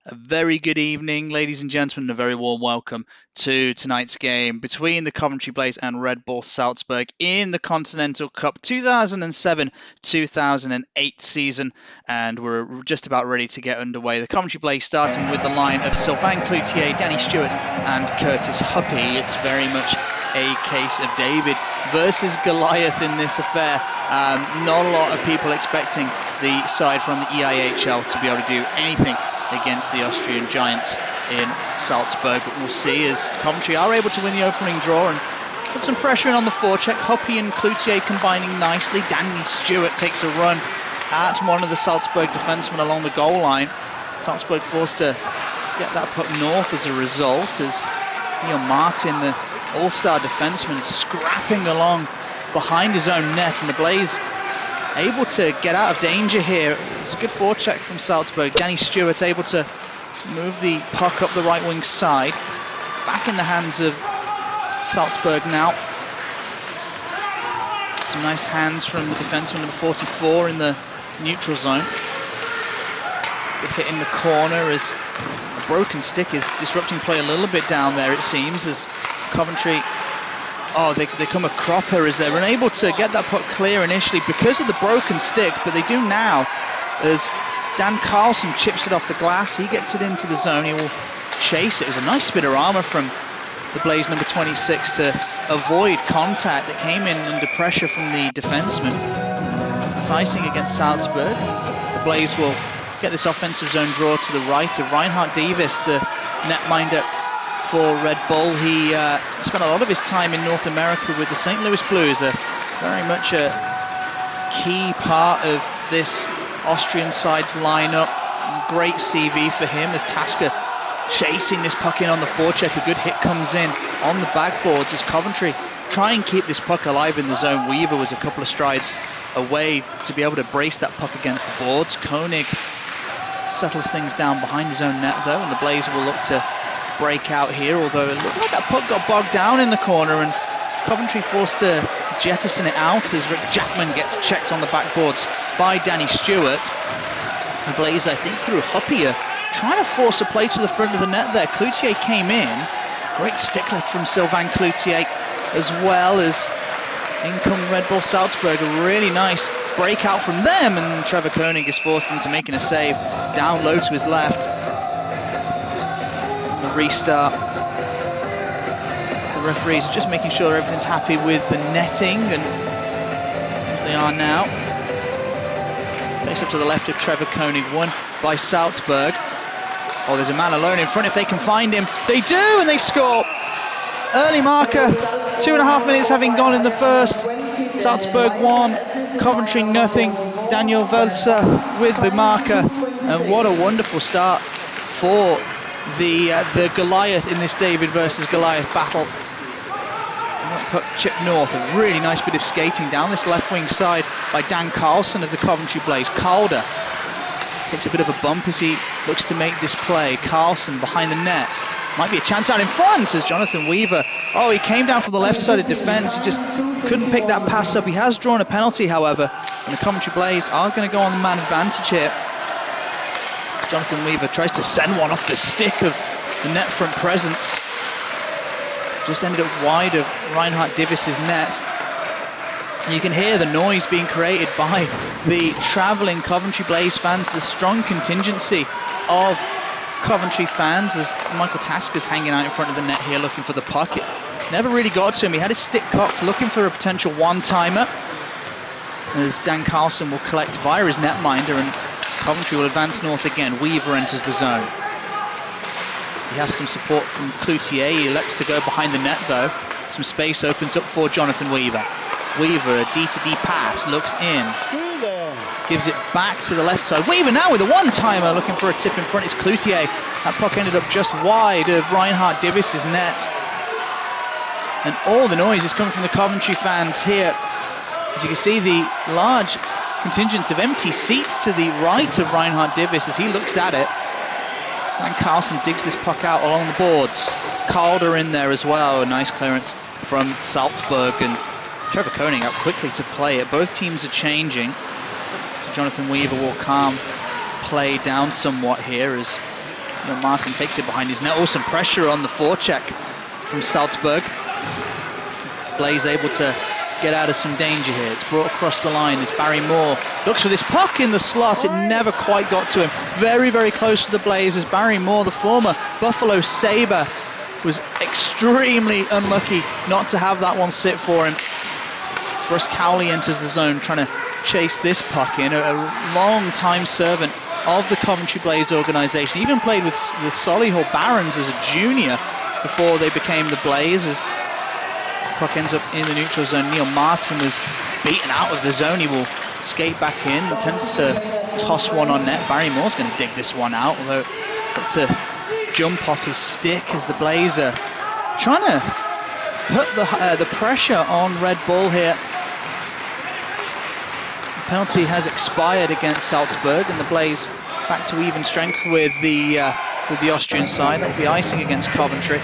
A very good evening, ladies and gentlemen, and a very warm welcome to tonight's game between the Coventry Blaze and Red Bull Salzburg in the Continental Cup 2007-2008 season, and we're just about ready to get underway. The Coventry Blaze starting with the line of Sylvain Cloutier, Danny Stewart and Curtis Huppy. It's very much a case of David versus Goliath in this affair. Not a lot of people expecting the side from the IIHF to be able to do anything against the Austrian giants in Salzburg, but we'll see as Coventry are able to win the opening draw and put some pressure in on the forecheck. Huppy and Cloutier combining nicely. Danny Stewart takes a run at one of the Salzburg defensemen along the goal line. Salzburg forced to get that puck north as a result, as Neil Martin, the all-star defenseman, scrapping along behind his own net, and the Blaze able to get out of danger here. It's a good forecheck from Salzburg. Danny Stewart able to move the puck up the right wing side. It's back in the hands of Salzburg now. Some nice hands from the defenseman number 44 in the neutral zone. Good hit in the corner as a broken stick is disrupting play a little bit down there, it seems, as Coventry, they come a cropper as they're unable to get that puck clear initially because of the broken stick, but they do now as Dan Carlson chips it off the glass. He gets it into the zone. He will chase it. It was a nice bit of armour from the Blaze number 26 to avoid contact that came in under pressure from the defenseman. That's icing against Salzburg. The Blaze will get this offensive zone draw to the right of Reinhard Davis, the netminder for Red Bull. He spent a lot of his time in North America with the St. Louis Blues, very much a key part of this Austrian side's lineup. Great CV for him as Tasker chasing this puck in on the forecheck. A good hit comes in on the backboards as Coventry try and keep this puck alive in the zone. Weaver was a couple of strides away to be able to brace that puck against the boards. Koenig settles things down behind his own net though, and the Blaze will look to break out here, although it looked like that puck got bogged down in the corner and Coventry forced to jettison it out as Rick Jackman gets checked on the backboards by Danny Stewart. The Blaze, I think, through Huppy, trying to force a play to the front of the net there. Cloutier came in. Great stick lift from Sylvain Cloutier, as well as in come Red Bull Salzburg. A really nice breakout from them, and Trevor Koenig is forced into making a save down low to his left. A restart. So the referees are just making sure everything's happy with the netting, and it seems they are now. Face up to the left of Trevor Koenig, won by Salzburg. Oh, there's a man alone in front if they can find him. They do, and they score. Early marker, 2.5 minutes having gone in the first. Salzburg 1, Coventry nothing. Daniel Welzer with the marker, and what a wonderful start for the Goliath in this David versus Goliath battle. Puck chip north, a really nice bit of skating down this left wing side by Dan Carlson of the Coventry Blaze. Calder takes a bit of a bump as he looks to make this play. Carlson behind the net. Might be a chance out in front as Jonathan Weaver. Oh, he came down from the left side of defence. He just couldn't pick that pass up. He has drawn a penalty, however, and the Coventry Blaze are going to go on the man advantage here. Jonathan Weaver tries to send one off the stick of the net front presence. Just ended up wide of Reinhard Davis's net. You can hear the noise being created by the travelling Coventry Blaze fans, the strong contingency of Coventry fans, as Michael Tasker's hanging out in front of the net here looking for the puck. It never really got to him. He had his stick cocked looking for a potential one-timer, as Dan Carlson will collect via his netminder, and Coventry will advance north again. Weaver enters the zone. He has some support from Cloutier. He elects to go behind the net though. Some space opens up for Jonathan Weaver. Weaver, a D-to-D pass, looks in. Gives it back to the left side. Weaver now with a one-timer looking for a tip in front. It's Cloutier. That puck ended up just wide of Reinhard Davis's net. And all the noise is coming from the Coventry fans here. As you can see, the large contingents of empty seats to the right of Reinhard Davis as he looks at it. Dan Carlson digs this puck out along the boards. Calder in there as well. A nice clearance from Salzburg, and Trevor Koenig out quickly to play it. Both teams are changing. So Jonathan Weaver will calm play down somewhat here as Neil Martin takes it behind his net. Oh, some pressure on the forecheck from Salzburg. Blaze able to get out of some danger here. It's brought across the line as Barry Moore looks for this puck in the slot. It never quite got to him. Very, very close to the Blaze as Barry Moore, the former Buffalo Sabre, was extremely unlucky not to have that one sit for him. As Russ Cowley enters the zone trying to chase this puck in. A long-time servant of the Coventry Blaze organisation. Even played with the Solihull Barons as a junior before they became the Blazers. Puck ends up in the neutral zone. Neil Martin was beaten out of the zone. He will skate back in, tends to toss one on net. Barry Moore's going to dig this one out, although got to jump off his stick as the Blazer trying to put the pressure on Red Bull here. The penalty has expired against Salzburg, and the Blaze back to even strength with the Austrian side. That'll be icing against Coventry.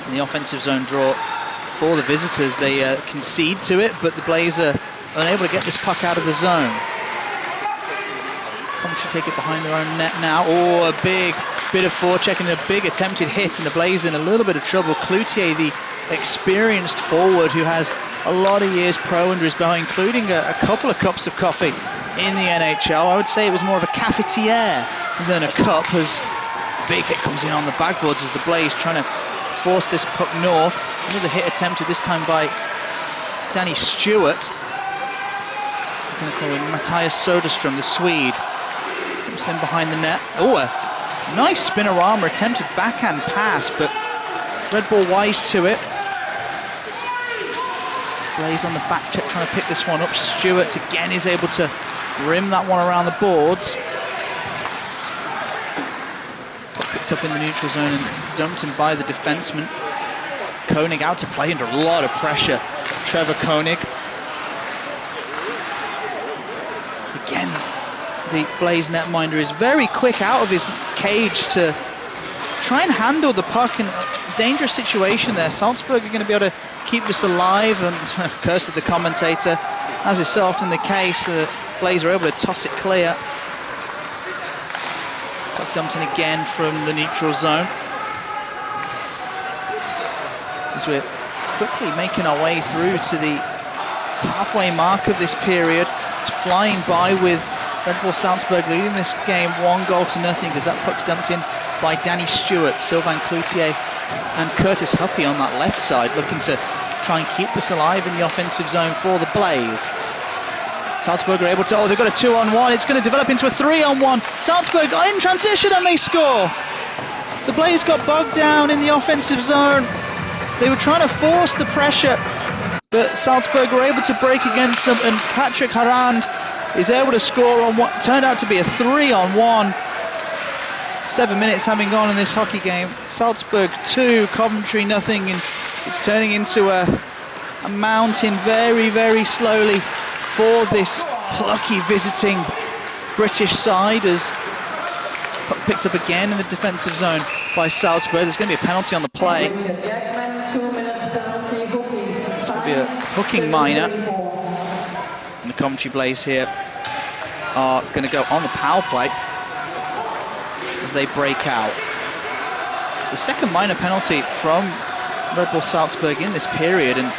In the offensive zone draw for the visitors, they concede to it, but the Blaze are unable to get this puck out of the zone. Coventry take it behind their own net now. Oh, a big bit of forecheck and a big attempted hit, and the Blaze in a little bit of trouble. Cloutier, the experienced forward who has a lot of years pro under his belt, including a couple of cups of coffee in the NHL. I would say it was more of a cafetiere than a cup, as a big hit comes in on the backboards as the Blaze trying to force this puck north. Another hit attempted, this time by Danny Stewart. I'm going to call him Matthias Soderstrom, the Swede. Comes in behind the net. Oh, a nice spinorama attempted backhand pass, but Red Bull wise to it. Blaze on the back check trying to pick this one up. Stewart again is able to rim that one around the boards. Picked up in the neutral zone and dumped in by the defenseman. Koenig out to play under a lot of pressure. Trevor Koenig. Again, the Blaze netminder is very quick out of his cage to try and handle the puck in a dangerous situation there. Salzburg are going to be able to keep this alive, and curse at the commentator, as is so often the case. The Blaze are able to toss it clear. Puck dumped in again from the neutral zone. As we're quickly making our way through to the halfway mark of this period. It's flying by with Red Bull Salzburg leading this game 1-0 as that puck's dumped in by Danny Stewart, Sylvain Cloutier and Curtis Huppy on that left side, looking to try and keep this alive in the offensive zone for the Blaze. Salzburg are able to, they've got a 2-on-1, it's going to develop into a 3-on-1. Salzburg are in transition and they score. The Blaze got bogged down in the offensive zone. They were trying to force the pressure, but Salzburg were able to break against them, and Patrick Harand is able to score on what turned out to be a 3-on-1. 7 minutes having gone in this hockey game. Salzburg 2, Coventry nothing, and it's turning into a mountain very, very slowly for this plucky visiting British side, as picked up again in the defensive zone by Salzburg. There's going to be a penalty on the play. This will be a hooking minor. And the Coventry Blaze here are going to go on the power play as they break out. It's the second minor penalty from Red Bull Salzburg in this period, and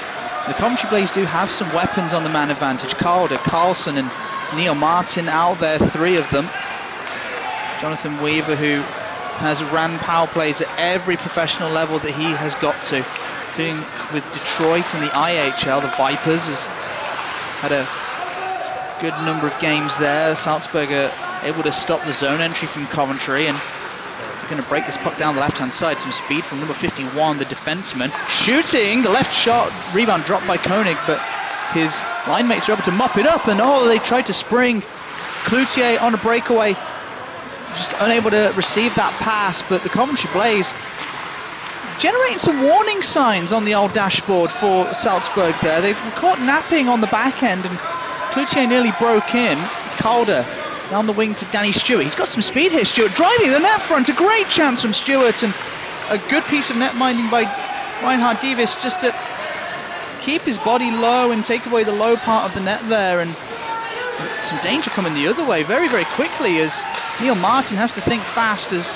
the Coventry Blaze do have some weapons on the man advantage. Calder, Carlson and Neil Martin out there, 3 of them. Jonathan Weaver, who has ran power plays at every professional level that he has got to, including with Detroit and the IIHL. The Vipers has had a good number of games there. Salzburg are able to stop the zone entry from Coventry, and they're going to break this puck down the left-hand side. Some speed from number 51, the defenseman. Shooting, the left shot, rebound dropped by Koenig, but his line mates are able to mop it up, and they tried to spring. Cloutier on a breakaway, just unable to receive that pass, but the Coventry Blaze generating some warning signs on the old dashboard for Salzburg there. They were caught napping on the back end, and Cloutier nearly broke in. Calder down the wing to Danny Stewart. He's got some speed here, Stewart driving the net front. A great chance from Stewart, and a good piece of net minding by Reinhard Davis just to keep his body low and take away the low part of the net there. And some danger coming the other way very, very quickly as Neil Martin has to think fast as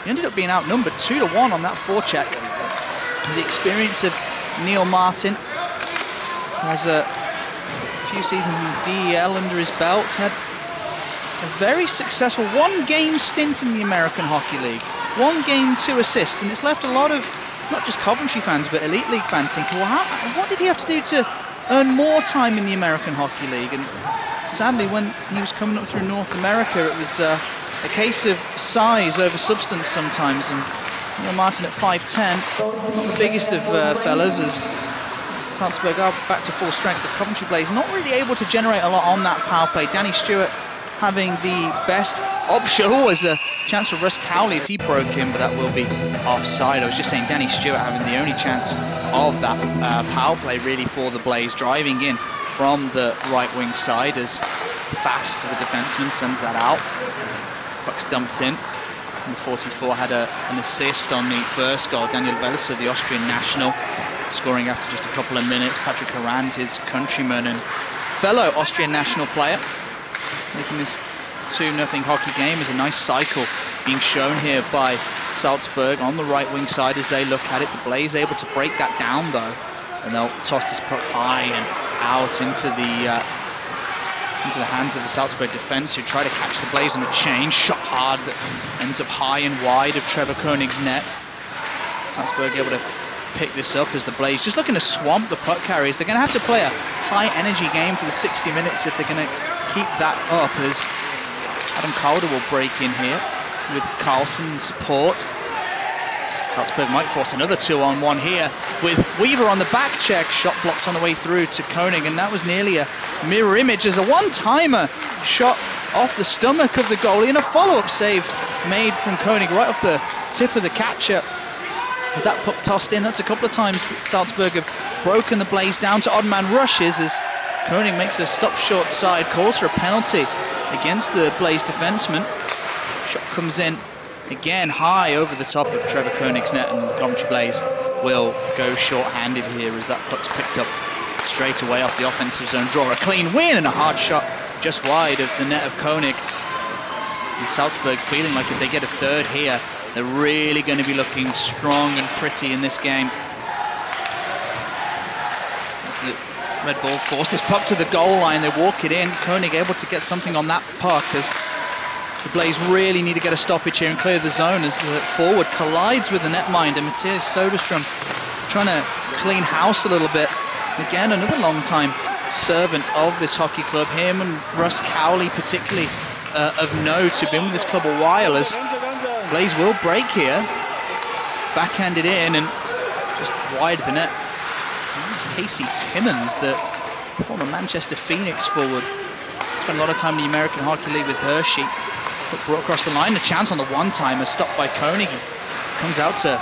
he ended up being outnumbered 2-1 on that forecheck. The experience of Neil Martin has a few seasons in the DEL under his belt, had a very successful one-game stint in the American Hockey League. 1 game, 2 assists, and it's left a lot of not just Coventry fans but Elite League fans thinking, well, what did he have to do to earn more time in the American Hockey League? And sadly, when he was coming up through North America, it was a case of size over substance sometimes, and Neil Martin at 5'10", not the biggest of fellas, as Salzburg are back to full strength. The Coventry Blaze not really able to generate a lot on that power play. Danny Stewart having the best option. Oh, there's a chance for Russ Cowley as he broke in, but that will be offside. I was just saying Danny Stewart having the only chance of that power play really for the Blaze, driving in from the right wing side as Fast, the defenseman, sends that out. Puck's dumped in. And 44 had an assist on the first goal. Daniel Welser, the Austrian national, scoring after just a couple of minutes. Patrick Harand, his countryman and fellow Austrian national player, making this 2-0 hockey game. Is a nice cycle being shown here by Salzburg on the right wing side as they look at it. The Blaze able to break that down though, and they'll toss this puck high and out into the hands of the Salzburg defense, who try to catch the Blaze on a change. Shot hard that ends up high and wide of Trevor Koenig's net. Salzburg able to pick this up as the Blaze just looking to swamp the puck carriers. They're going to have to play a high energy game for the 60 minutes if they're going to keep that up, as Adam Calder will break in here with Carlson in support. Salzburg might force another 2-on-1 here with Weaver on the back check. Shot blocked on the way through to Koenig, and that was nearly a mirror image as a one-timer shot off the stomach of the goalie, and a follow-up save made from Koenig right off the tip of the catcher. As that puck tossed in, that's a couple of times Salzburg have broken the Blaze down to odd man rushes as Koenig makes a stop short side, calls for a penalty against the Blaze defenseman. Shot comes in again high over the top of Trevor Koenig's net, and the Coventry Blaze will go short-handed here as that puck's picked up straight away off the offensive zone. Draw a clean win and a hard shot just wide of the net of Koenig. And Salzburg feeling like if they get a third here, they're really going to be looking strong and pretty in this game. As the Red Bull force this puck to the goal line, they walk it in. Koenig able to get something on that puck as the Blaze really need to get a stoppage here and clear the zone as the forward collides with the netminder. Matthias Soderstrom trying to clean house a little bit. Again, another long-time servant of this hockey club. Him and Russ Cowley particularly of note, who've been with this club a while, as Blaze will break here. Backhanded in and just wide of the net. It's Casey Timmons, the former Manchester Phoenix forward. Spent a lot of time in the American Hockey League with Hershey. Puck brought across the line, a chance on the one-timer, stopped by Koenig. Comes out to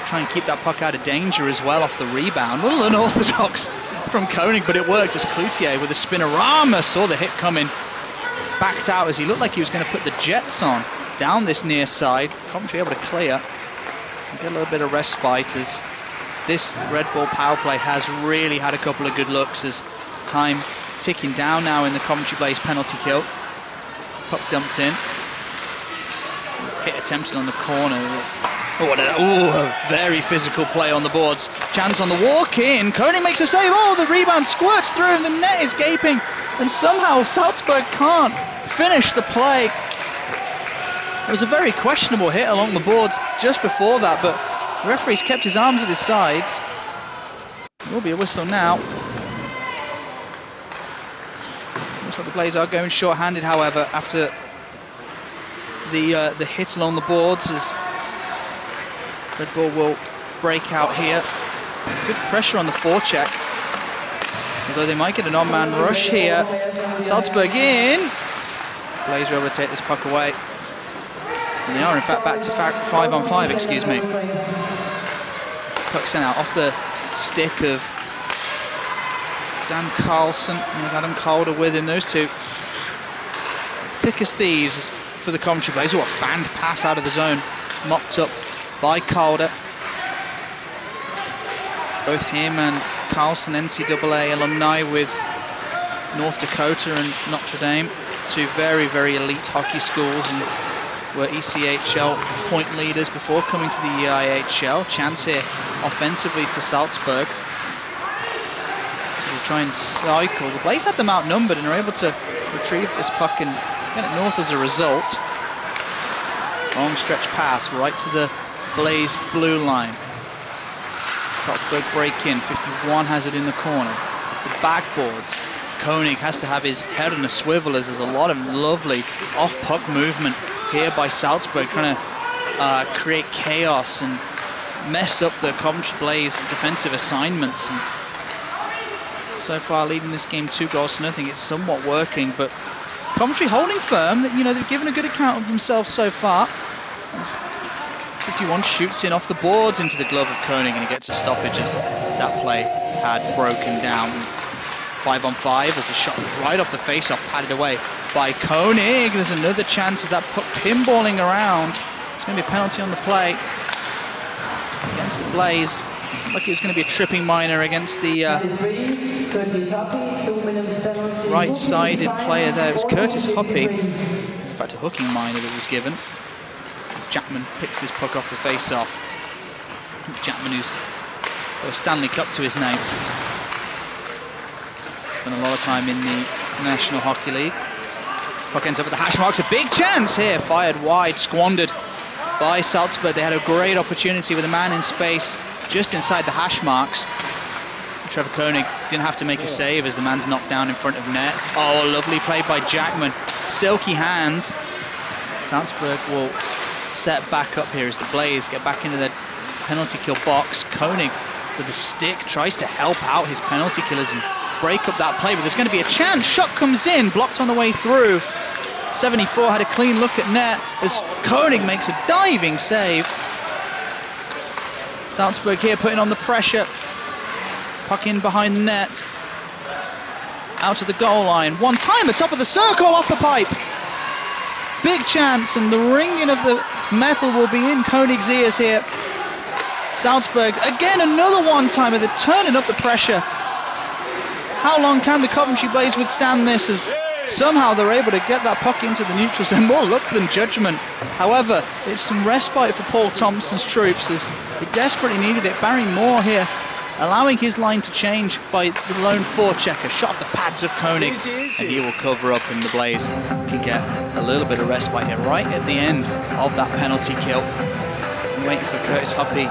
try and keep that puck out of danger as well off the rebound. A little unorthodox from Koenig, but it worked as Cloutier with a spinorama saw the hit coming. Backed out as he looked like he was going to put the Jets on down this near side. Coventry able to clear and get a little bit of respite as this Red Bull power play has really had a couple of good looks as time ticking down now in the Coventry Blaze penalty kill. Puck dumped in. Hit attempted on the corner. A very physical play on the boards. Chance on the walk in. Koenig makes a save. Oh, the rebound squirts through and the net is gaping. And somehow Salzburg can't finish the play. It was a very questionable hit along the boards just before that, but the referee's kept his arms at his sides. There will be a whistle now. Looks like the Blaze are going short-handed, however, after the hit along the boards, as Red Bull will break out here. Good pressure on the forecheck, although they might get an on-man rush here. Salzburg in. Blaze are able to take this puck away. And they are in fact back to 5-on-5, excuse me. Puck sent out off the stick of Dan Carlson, and there's Adam Calder with him. Those two thick as thieves for the Coventry Blaze. A fanned pass out of the zone, mopped up by Calder. Both him and Carlson, NCAA alumni with North Dakota and Notre Dame, two very, very elite hockey schools, and were ECHL point leaders before coming to the IIHL. Chance here offensively for Salzburg. So they'll try and cycle. The Blaze had them outnumbered and are able to retrieve this puck and get it north as a result. Long stretch pass right to the Blaze blue line. Salzburg break in. 51 has it in the corner. Off the backboards. Koenig has to have his head on a swivel as there's a lot of lovely off-puck movement here by Salzburg, trying to create chaos and mess up the Coventry Blaze defensive assignments. And so far leading this game 2-0. It's somewhat working, but Coventry holding firm. That, you know, they've given a good account of themselves so far. As 51 shoots in off the boards into the glove of Koenig, and he gets a stoppage as that play had broken down. It's 5-on-5 as a shot right off the face-off, padded away by Koenig. There's another chance as that puck pinballing around. It's going to be a penalty on the play against the Blaze. Like it was going to be a tripping minor against the right-sided player there. It was Curtis Hoppy. In fact, a hooking minor that was given as Jackman picks this puck off the face-off. Jackman, who's got a Stanley Cup to his name. Spent a lot of time in the National Hockey League. Puck ends up at the hash marks. A big chance here, fired wide, squandered by Salzburg. They had a great opportunity with a man in space just inside the hash marks. Trevor Koenig didn't have to make a save as the man's knocked down in front of net. Oh, a lovely play by Jackman. Silky hands. Salzburg will set back up here as the Blaze get back into the penalty kill box. Koenig with a stick tries to help out his penalty killers and break up that play, but there's going to be a chance. Shot comes in, blocked on the way through. 74 had a clean look at net as Koenig makes a diving save. Salzburg here putting on the pressure. Puck in behind the net. Out to the goal line. One timer, top of the circle, off the pipe. Big chance, and the ringing of the metal will be in Koenig's ears here. Salzburg, again, another one-timer. They're turning up the pressure. How long can the Coventry Blaze withstand this, as somehow they're able to get that puck into the neutral zone? More luck than judgment. However, it's some respite for Paul Thompson's troops as they desperately needed it. Barry Moore here allowing his line to change by the lone forechecker. Shot off the pads of Koenig, and he will cover up, and the Blaze can get a little bit of respite here right at the end of that penalty kill. I'm waiting for Curtis Hoppy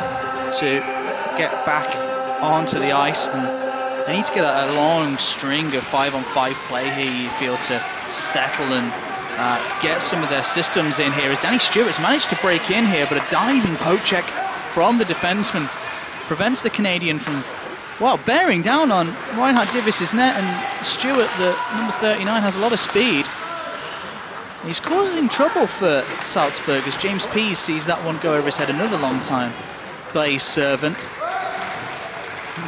to get back onto the ice, and they need to get a long string of 5-on-5 play here, you feel, to settle and get some of their systems in here, as Danny Stewart's managed to break in here, but a diving poke check from the defenseman prevents the Canadian from, well, bearing down on Reinhard Divis's net, and Stewart, the number 39, has a lot of speed. He's causing trouble for Salzburg as James Pease sees that one go over his head. Another long time Blaze servant.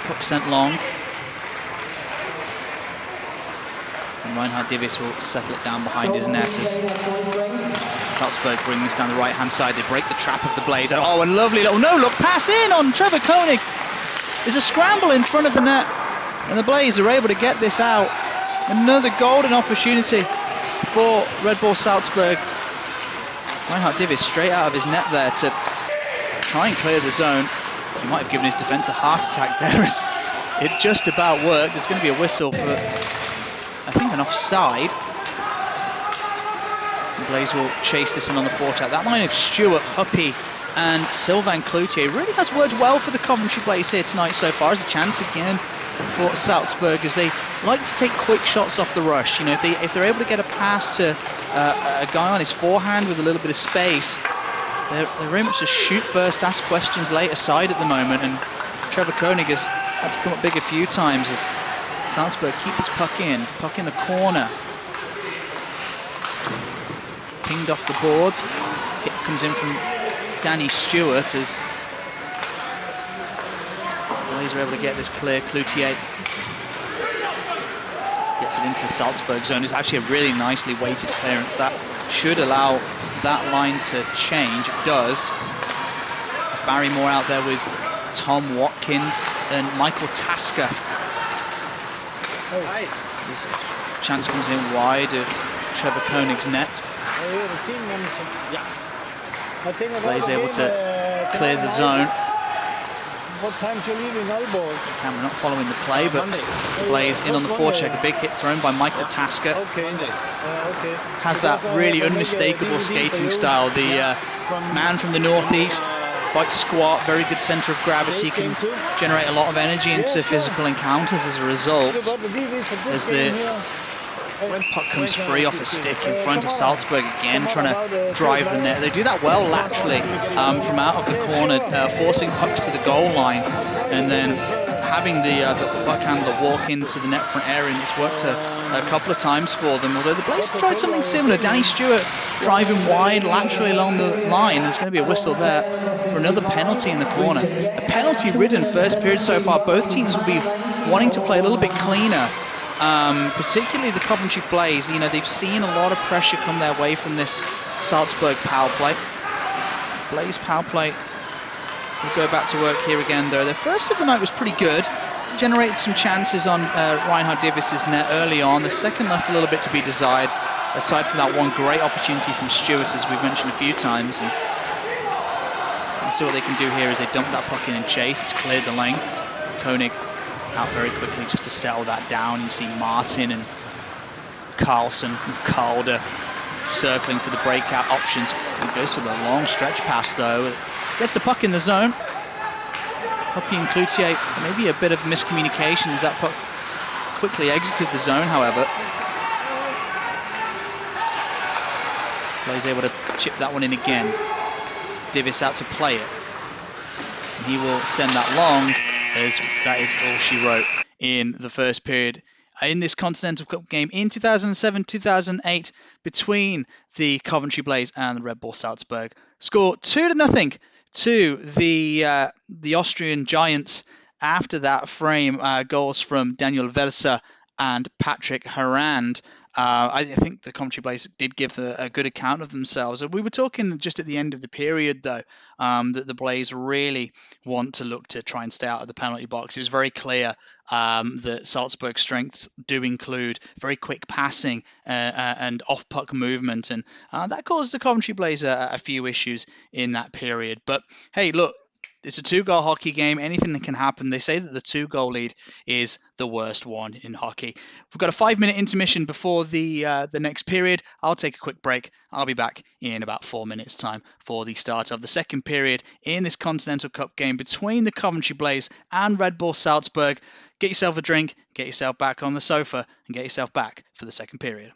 Puck sent long. And Reinhard Divis will settle it down behind his net as Salzburg bring this down the right-hand side. They break the trap of the Blaze. Oh, a lovely little no-look pass in on Trevor Koenig. There's a scramble in front of the net, and the Blaze are able to get this out. Another golden opportunity for Red Bull Salzburg. Reinhard Divis straight out of his net there to try and clear the zone. He might have given his defence a heart attack there as it just about worked. There's going to be a whistle for, I think, an offside. The Blaze will chase this one on the forecheck. That line of Stewart, Huppy and Sylvain Cloutier really has worked well for the Coventry Blaze here tonight so far. As a chance again for Salzburg, as they like to take quick shots off the rush. You know, if they're able to get a pass to a guy on his forehand with a little bit of space, they're very much a shoot first, ask questions later side at the moment, and Trevor Koenig has had to come up big a few times as Salzburg keep his puck in the corner. Pinged off the boards. Hit comes in from Danny Stewart as Blaze are able to get this clear. Cloutier gets it into Salzburg zone. It's actually a really nicely weighted clearance that should allow that line to change. It does. There's Barry Moore out there with Tom Watkins and Michael Tasker. There's chance comes in wide of Trevor Koenig's net. Blaze able to clear the zone. What time's you leaving Aalborg? Camera not following the play, but Blaze in on the forecheck. A big hit thrown by Michael Tasker. Has that really unmistakable skating style. The man from the northeast, quite squat, very good centre of gravity, can generate a lot of energy into physical encounters as a result. As the puck comes free off a stick in front of Salzburg again, trying to drive the net. They do that well laterally from out of the corner, forcing pucks to the goal line, and then having the puck handler walk into the net front area, and it's worked a couple of times for them. Although the Blaze have tried something similar. Danny Stewart driving wide laterally along the line. There's going to be a whistle there for another penalty in the corner. A penalty-ridden first period so far. Both teams will be wanting to play a little bit cleaner. Particularly the Coventry Blaze, you know, they've seen a lot of pressure come their way from this Salzburg power play. Blaze power play will go back to work here again, though. The first of the night was pretty good. Generated some chances on Reinhard Divis's net early on. The second left a little bit to be desired, aside from that one great opportunity from Stewart, as we've mentioned a few times. And you see what they can do here is they dump that puck in and chase. It's cleared the length. Koenig out very quickly just to settle that down. You see Martin and Carlson and Calder circling for the breakout options. He goes for the long stretch pass though. Gets the puck in the zone. Hoppy and Cloutier, maybe a bit of miscommunication as that puck quickly exited the zone, however. Blaze able to chip that one in again. Divis out to play it. And he will send that long, as that is all she wrote in the first period in this Continental Cup game in 2007-2008 between the Coventry Blaze and the Red Bull Salzburg. Score 2-0 to the Austrian Giants. After that frame, goals from Daniel Welser and Patrick Harand. I think the Coventry Blaze did give a good account of themselves. We were talking just at the end of the period, though, that the Blaze really want to look to try and stay out of the penalty box. It was very clear that Salzburg's strengths do include very quick passing and off-puck movement, and that caused the Coventry Blaze a few issues in that period. But hey, look, it's a two-goal hockey game. Anything that can happen. They say that the two-goal lead is the worst one in hockey. We've got a 5-minute intermission before the next period. I'll take a quick break. I'll be back in about 4 minutes' time for the start of the second period in this Continental Cup game between the Coventry Blaze and Red Bull Salzburg. Get yourself a drink, get yourself back on the sofa, and get yourself back for the second period.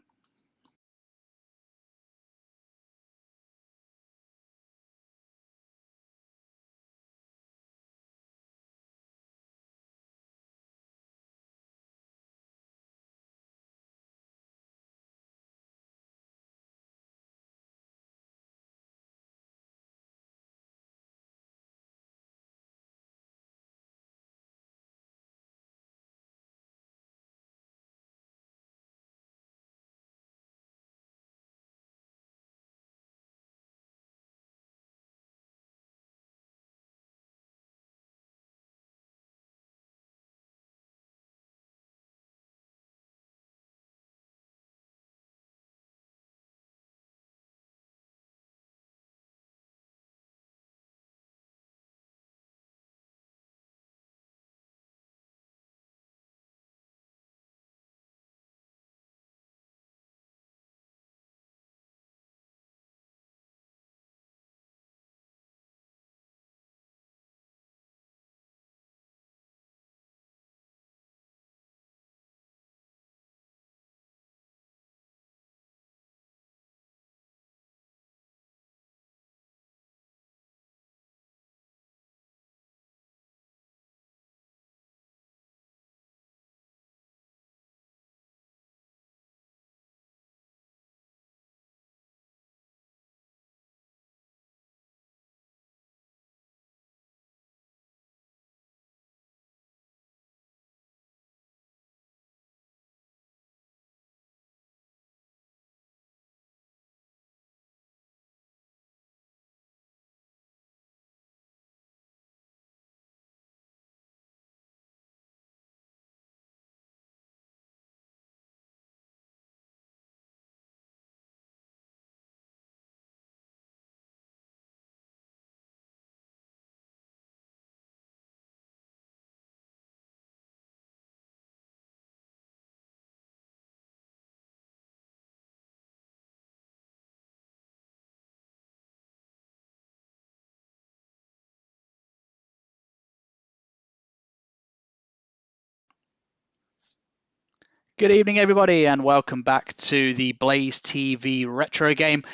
Good evening, everybody, and welcome back to the Blaze TV Retro Game.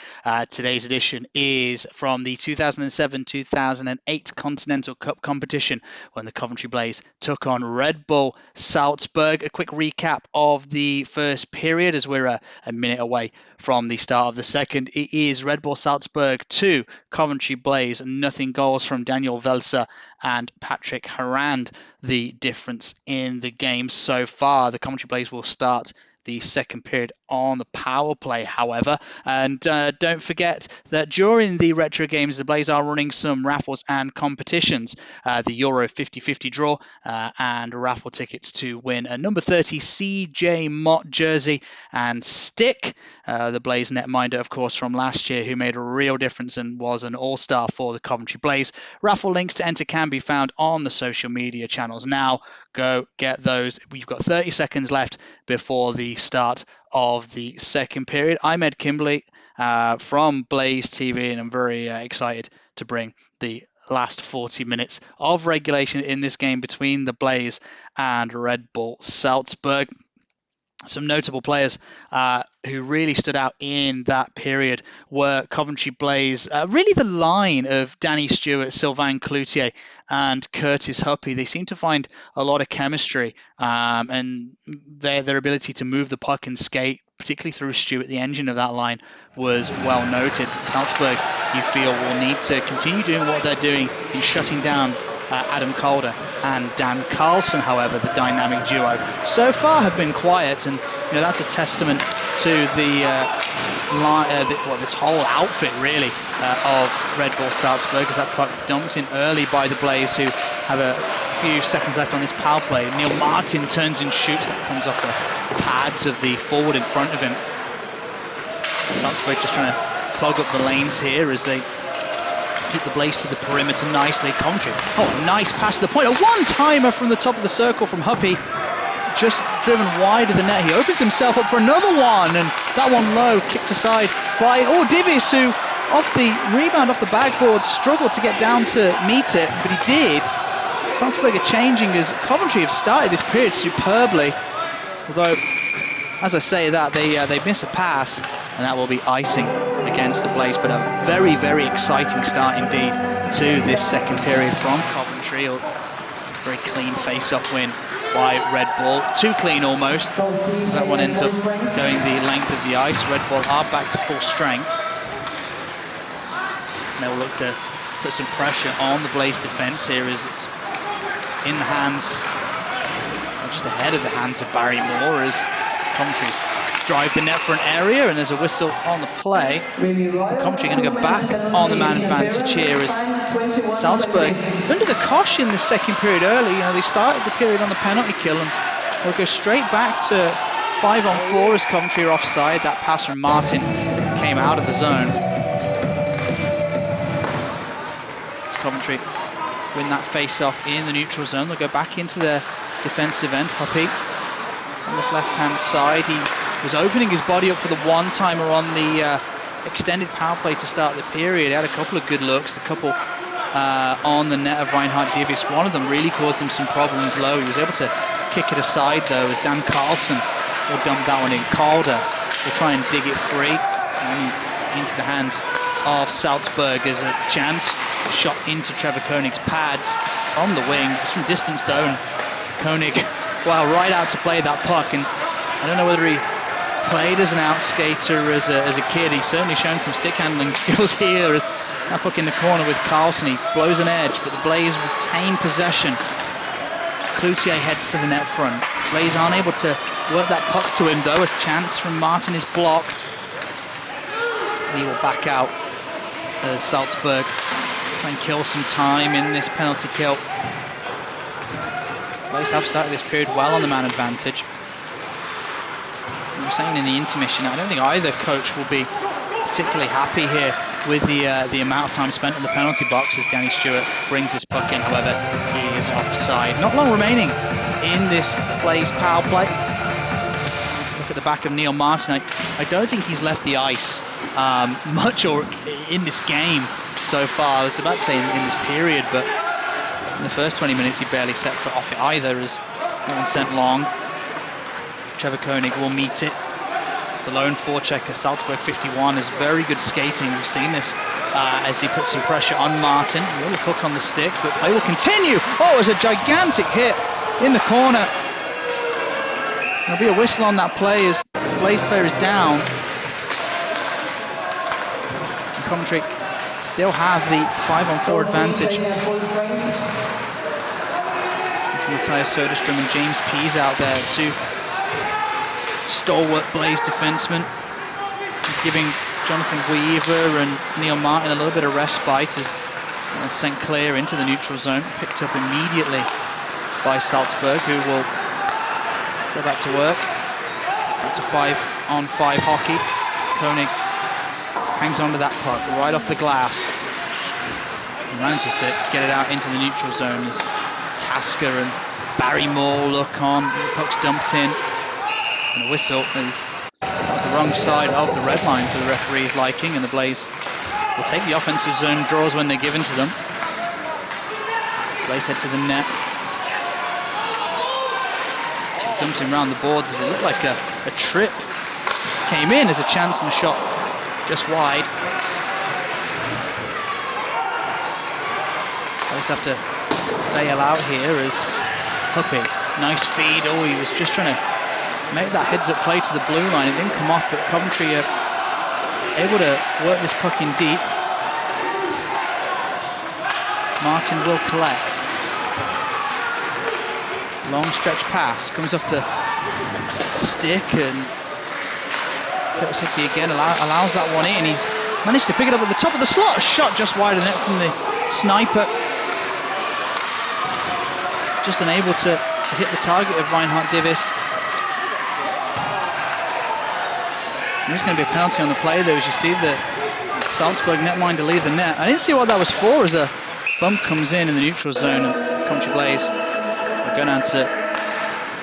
Today's edition is from the 2007-2008 Continental Cup competition when the Coventry Blaze took on Red Bull Salzburg. A quick recap of the first period as we're a minute away from the start of the second. It is Red Bull Salzburg 2, Coventry Blaze, nothing goals from Daniel Velser and Patrick Harand. The difference in the game so far. The Coventry Blaze will start the second period on the power play, however. And don't forget that during the retro games, the Blaze are running some raffles and competitions. The Euro 50-50 draw and raffle tickets to win a number 30 CJ Mott jersey and stick. The Blaze netminder, of course, from last year, who made a real difference and was an all-star for the Coventry Blaze. Raffle links to enter can be found on the social media channels. Now, go get those. We've got 30 seconds left before the start of the second period. I'm Ed Kimberley from Blaze TV, and I'm very excited to bring the last 40 minutes of regulation in this game between the Blaze and Red Bull Salzburg. Some notable players who really stood out in that period were Coventry Blaze, really the line of Danny Stewart, Sylvain Cloutier and Curtis Huppy. They seem to find a lot of chemistry and their ability to move the puck and skate, particularly through Stewart, the engine of that line, was well noted. Salzburg, you feel, will need to continue doing what they're doing in shutting down Adam Calder and Dan Carlson. However, the dynamic duo so far have been quiet, and that's a testament to this whole outfit really of Red Bull Salzburg, as that puck dumped in early by the Blaze, who have a few seconds left on this power play. Neil Martin turns and shoots. That comes off the pads of the forward in front of him. Salzburg just trying to clog up the lanes here as they keep the Blaze to the perimeter nicely. Coventry, nice pass to the point. A one-timer from the top of the circle from Huppy, just driven wide of the net. He opens himself up for another one, and that one low, kicked aside by Divis, who off the rebound off the backboard struggled to get down to meet it, but he did. Salzburg are changing as Coventry have started this period superbly, although as I say that, they miss a pass, and that will be icing against the Blaze. But a very, very exciting start indeed to this second period from Coventry. A very clean face-off win by Red Bull. Too clean almost, as that one ends up going the length of the ice. Red Bull are back to full strength. And they will look to put some pressure on the Blaze defence here as it's in the hands, or just ahead of the hands of Barry Moore, as Coventry drive the net for an area, and there's a whistle on the play. Coventry going to go back on the man advantage here as Salzburg under the cosh in the second period early. They started the period on the penalty kill, and they'll go straight back to 5-on-4 as Coventry are offside. That pass from Martin came out of the zone. As Coventry win that face-off in the neutral zone, they'll go back into their defensive end. Huppy on this left-hand side, he was opening his body up for the one-timer on the extended power play to start the period. He had a couple of good looks, a couple on the net of Reinhard Divis. One of them really caused him some problems low. He was able to kick it aside though, as Dan Carlson will dump that one in. Calder will try and dig it free and into the hands of Salzburg as a chance. Shot into Trevor Koenig's pads from the wing. It's from distance though, and Koenig, right out to play that puck. And I don't know whether he played as an out skater as a kid. He's certainly shown some stick handling skills here, as that puck in the corner with Carlson. He blows an edge, but the Blaze retain possession. Cloutier heads to the net front. Blaze aren't able to work that puck to him though. A chance from Martin is blocked. He will back out as Salzburg try and kill some time in this penalty kill. Blaze have started this period well on the man advantage. We were saying in the intermission, I don't think either coach will be particularly happy here with the amount of time spent in the penalty box as Danny Stewart brings this puck in. However, he is offside. Not long remaining in this Blaze power play. Let's look at the back of Neil Martin. I don't think he's left the ice much or in this game so far. I was about to say in this period, but in the first 20 minutes he barely set foot off it either, as that one sent long. Trevor Koenig will meet it. The lone forechecker, Salzburg 51, is very good skating. We've seen this as he puts some pressure on Martin. A little hook on the stick, but play will continue. Oh, it was a gigantic hit in the corner. There'll be a whistle on that play as the Blaze player is down. And Coventry still have the 5-on-4 advantage. It's Matthias Soderstrom and James Pease out there, two stalwart Blaze defensemen, giving Jonathan Weaver and Neil Martin a little bit of respite as sent clear into the neutral zone, picked up immediately by Salzburg, who will go back to work. Back to 5-on-5 hockey. Koenig hangs on to that puck right off the glass. He manages to get it out into the neutral zone as Tasker and Barry Moore look on. The puck's dumped in. And a whistle as that was the wrong side of the red line for the referee's liking, and the Blaze will take the offensive zone draws when they're given to them. Blaze head to the net. Dumped him around the boards as it looked like a trip. Came in as a chance and a shot just wide. Blaze have to bail out here as Huppy, nice feed. Oh, he was just trying to make that heads-up play to the blue line. It didn't come off, but Coventry are able to work this puck in deep. Martin will collect. Long stretch pass, comes off the stick, and Curtis Hickey again allows that one in. He's managed to pick it up at the top of the slot. A shot just wide of the net from the sniper. Just unable to hit the target of Reinhard Divis. There's going to be a penalty on the play though, as you see the Salzburg netminder leave the net. I didn't see what that was for, as a bump comes in the neutral zone, and Coventry Blaze are going down to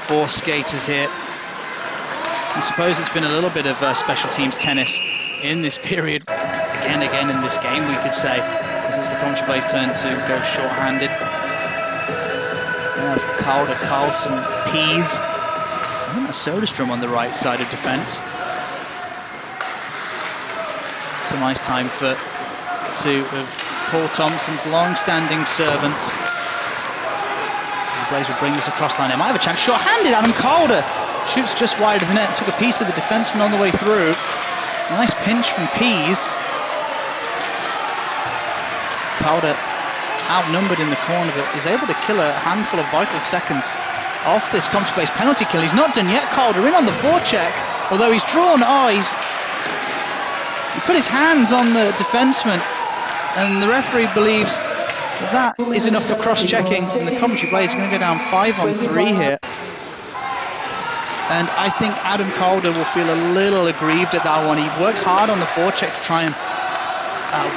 4 skaters here. I suppose it's been a little bit of special teams tennis in this period. Again in this game, we could say, as it's the Coventry Blaze turn to go short-handed. Calder, Carlson, Pease, and Soderstrom on the right side of defence. Some ice time for two of Paul Thompson's long-standing servants. The Blaze will bring this across line. They might have a chance. Short-handed, Adam Calder shoots just wide of the net. Took a piece of the defenseman on the way through. Nice pinch from Pease. Calder, outnumbered in the corner, but is able to kill a handful of vital seconds off this Coventry Blaze penalty kill. He's not done yet. Calder in on the forecheck, although he's drawn. He put his hands on the defenseman, and the referee believes that is enough for cross-checking, and the Coventry Blaze is going to go down 5-on-3 here. And I think Adam Calder will feel a little aggrieved at that one. He worked hard on the forecheck to try and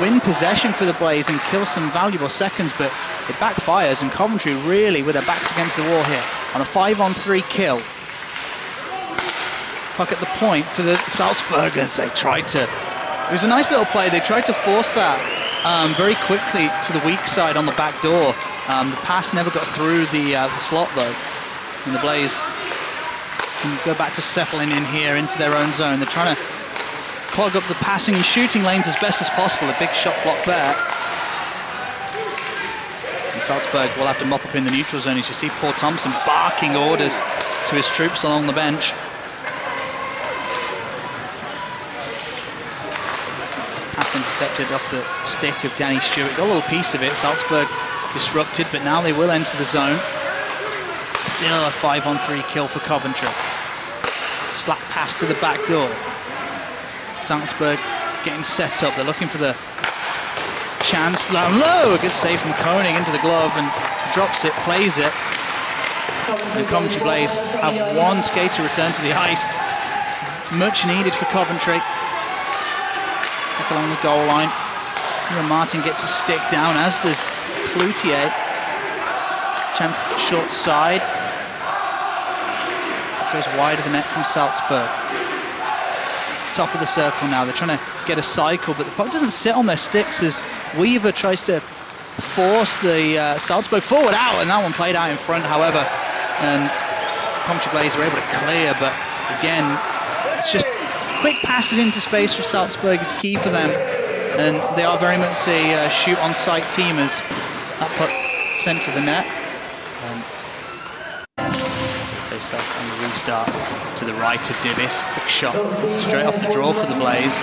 win possession for the Blaze and kill some valuable seconds, but it backfires, and Coventry really with their backs against the wall here on a 5-on-3 kill. Puck at the point for the Salzburgers. They tried to, it was a nice little play, they tried to force that very quickly to the weak side on the back door. The pass never got through the slot though, and the Blaze can go back to settling in here into their own zone. They're trying to clog up the passing and shooting lanes as best as possible. A big shot block there. And Salzburg will have to mop up in the neutral zone, as you see Paul Thompson barking orders to his troops along the bench. Pass intercepted off the stick of Danny Stewart. Got a little piece of it. Salzburg disrupted, but now they will enter the zone. Still a 5-on-3 kill for Coventry. Slap pass to the back door. Salzburg getting set up. They're looking for the chance. Down low. A good save from Koenig into the glove, and drops it, plays it. And Coventry Blaze have one skater return to the ice. Much needed for Coventry. Up along the goal line. Martin gets a stick down, as does Cloutier. Chance short side. Goes wide of the net from Salzburg. Top of the circle now. They're trying to get a cycle, but the puck doesn't sit on their sticks as Weaver tries to force the Salzburg forward out, and that one played out in front, however. And Coventry Blaze are able to clear, but Again, it's just quick passes into space for Salzburg is key for them, and they are very much a shoot on sight team as that puck sent to the net. Face off on the restart to the right of Divis. Quick shot straight off the draw for the Blaze.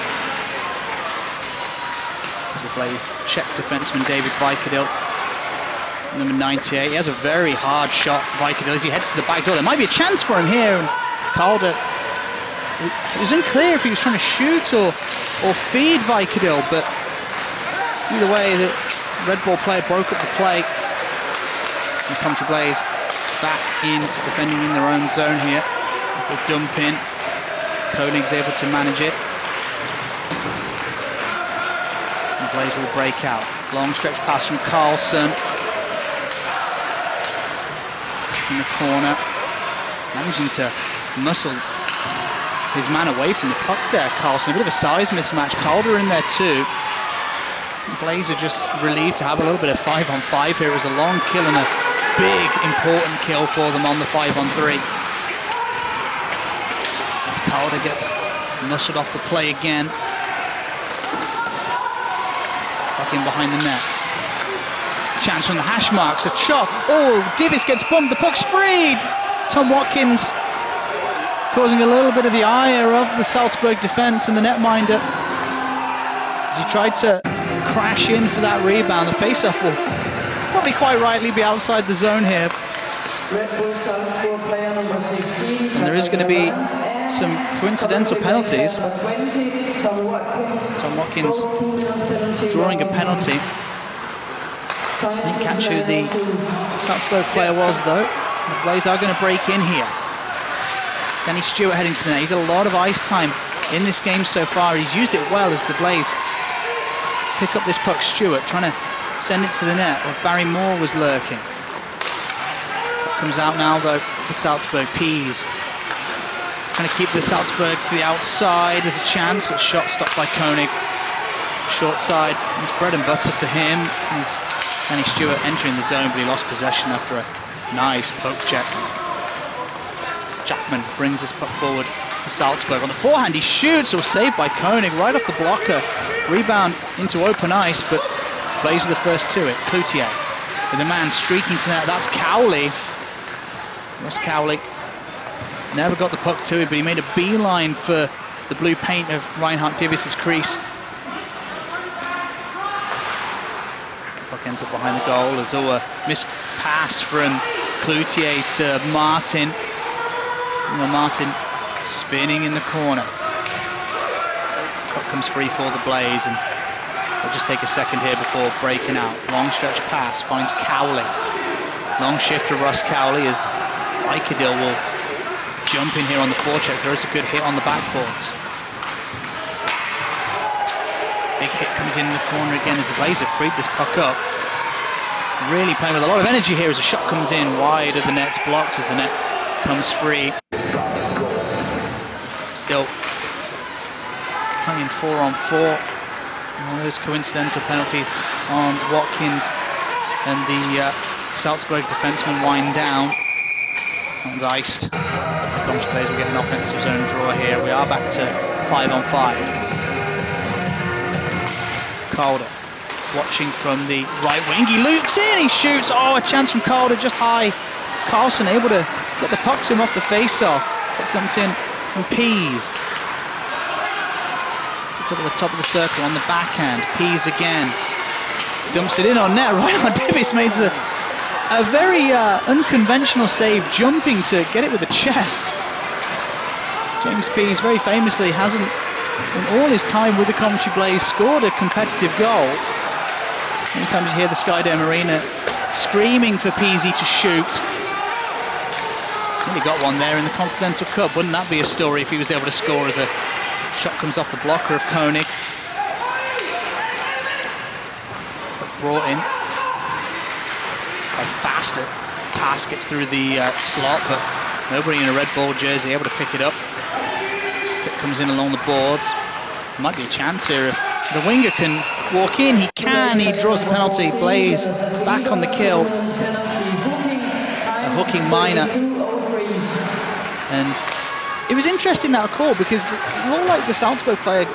The Blaze check defenseman David Vicadil, number 98. He has a very hard shot, Vicadil, as he heads to the back door. There might be a chance for him here, and Calder, it was unclear if he was trying to shoot or feed Vicadil, but either way, the Red Bull player broke up the play. And Coventry Blaze back into defending in their own zone here as they dump in. Koenig's able to manage it. And Blaze will break out. Long stretch pass from Carlson in the corner, managing to muscle his man away from the puck there. Carlson, a bit of a size mismatch. Calder in there too. Blaze are just relieved to have a little bit of 5-on-5 here. It was a long kill and a big important kill for them on the 5-on-3. As Calder gets muscled off the play again. Back in behind the net. Chance from the hash marks, a shot. Oh, Divis gets bumped, the puck's freed. Tom Watkins causing a little bit of the ire of the Salzburg defence and the netminder as he tried to crash in for that rebound. The face-off will probably quite rightly be outside the zone here. And there is going to be some coincidental penalties. Tom Watkins drawing a penalty. I didn't catch who the Salzburg player was though. The Blaze are going to break in here. Danny Stewart heading to the net. He's had a lot of ice time in this game so far. He's used it well as the Blaze pick up this puck. Stewart trying to send it to the net where Barry Moore was lurking. Puck comes out now though for Salzburg. Pease trying to keep the Salzburg to the outside. There's a chance. It's shot stopped by Koenig. Short side. It's bread and butter for him. As Danny Stewart entering the zone, but he lost possession after a nice poke check. Jackman brings this puck forward for Salzburg. On the forehand, he shoots, or saved by Koenig right off the blocker. Rebound into open ice, but Blaze are the first to it. Cloutier with a man streaking to net. That's Cowley. Ross Cowley never got the puck to him, but he made a beeline for the blue paint of Reinhard Divis' crease. Puck ends up behind the goal. There's a missed pass from Cloutier to Martin. Martin spinning in the corner. Puck comes free for the Blaze, and they'll just take a second here before breaking out. Long stretch pass finds Cowley. Long shift for Russ Cowley as Vicadil will jump in here on the forecheck. There is a good hit on the backboards. Big hit comes in the corner again as the Blaze have freed this puck up. Really playing with a lot of energy here as a shot comes in wide of the net's blocked as the net comes free. Still playing 4-on-4. One of those coincidental penalties on Watkins, and the Salzburg defenseman wind down. That one's iced. Coventry players will get an offensive zone draw here. We are back to 5-on-5. Calder watching from the right wing. He loops in, he shoots. Oh, a chance from Calder just high. Carlson able to get the puck to him off the face-off. Puck dumped in from Pease. It's up at the top of the circle on the backhand. Pease again. Dumps it in on net. Reinhard Divis makes a very unconventional save, jumping to get it with the chest. James Pease very famously hasn't, in all his time with the Coventry Blaze, scored a competitive goal. Many times you hear the Skydome Arena screaming for Peasy to shoot. Really got one there in the Continental Cup. Wouldn't that be a story if he was able to score as a shot comes off the blocker of Koenig. Brought in by Faster. Pass gets through the slot, but nobody in a Red Bull jersey able to pick it up. It comes in along the boards. Might be a chance here if the winger can walk in. He can. He draws a penalty. Blaze back on the kill. A hooking minor. And it was interesting, that call, because it looked like the Salzburg player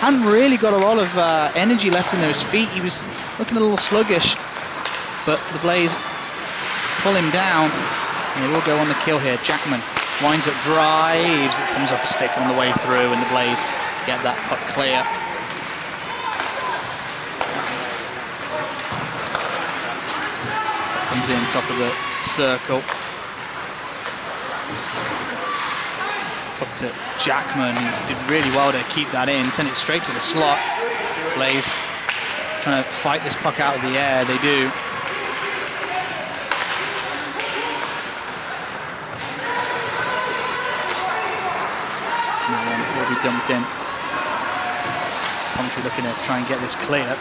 hadn't really got a lot of energy left in those feet. He was looking a little sluggish, but the Blaze pull him down, and he will go on the kill here. Jackman winds up, drives, it comes off a stick on the way through, and the Blaze get that puck clear. Comes in top of the circle. Up to Jackman, who did really well to keep that in, send it straight to the slot. Blaze trying to fight this puck out of the air, they do. And that one will be dumped in. Coventry looking to try and get this clear.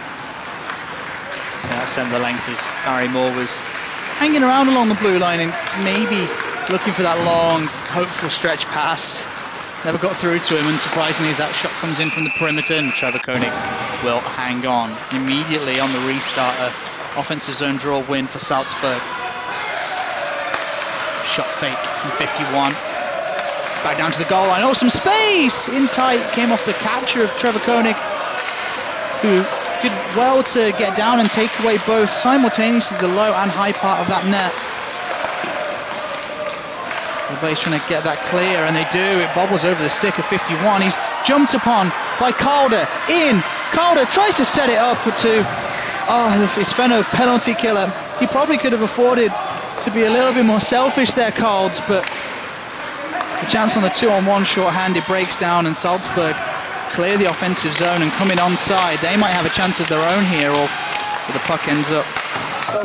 That centre length as Barry Moore was hanging around along the blue line and maybe looking for that long, hopeful stretch pass. Never got through to him, and surprisingly, as that shot comes in from the perimeter, and Trevor Koenig will hang on. Immediately on the restart, offensive zone draw win for Salzburg. Shot fake from 51. Back down to the goal line. Oh, some space! In tight, came off the catcher of Trevor Koenig, who did well to get down and take away both simultaneously the low and high part of that net. The Blaze trying to get that clear, and they do. It bobbles over the stick of 51. He's jumped upon by Calder. Calder tries to set it up to his Fenno penalty killer. He probably could have afforded to be a little bit more selfish there, Calds, but the chance on the 2-on-1 short-handed breaks down, and Salzburg clear the offensive zone and come in onside. They might have a chance of their own here, or the puck ends up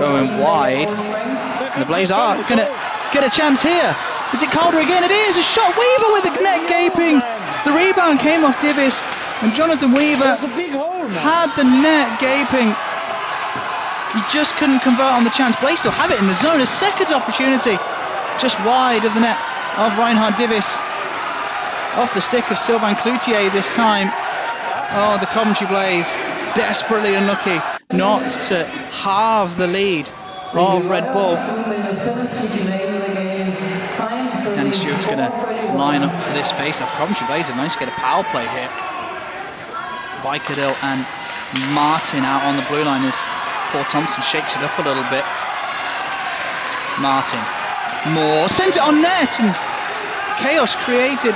going wide. And the Blaze are going to get a chance here. Is it Calder again? It is! A shot! Weaver with the net gaping! The rebound came off Divis, and Jonathan Weaver had the net gaping. He just couldn't convert on the chance. Blaze still have it in the zone. A second opportunity just wide of the net of Reinhard Divis. Off the stick of Sylvain Cloutier this time. Oh, the Coventry Blaze desperately unlucky not to halve the lead of Red Bull. Danny Stewart's going to line up for this face-off. Coventry Blaze have managed to get a power play here. Vicadil and Martin out on the blue line as Paul Thompson shakes it up a little bit. Martin, Moore, sent it on net, and chaos created.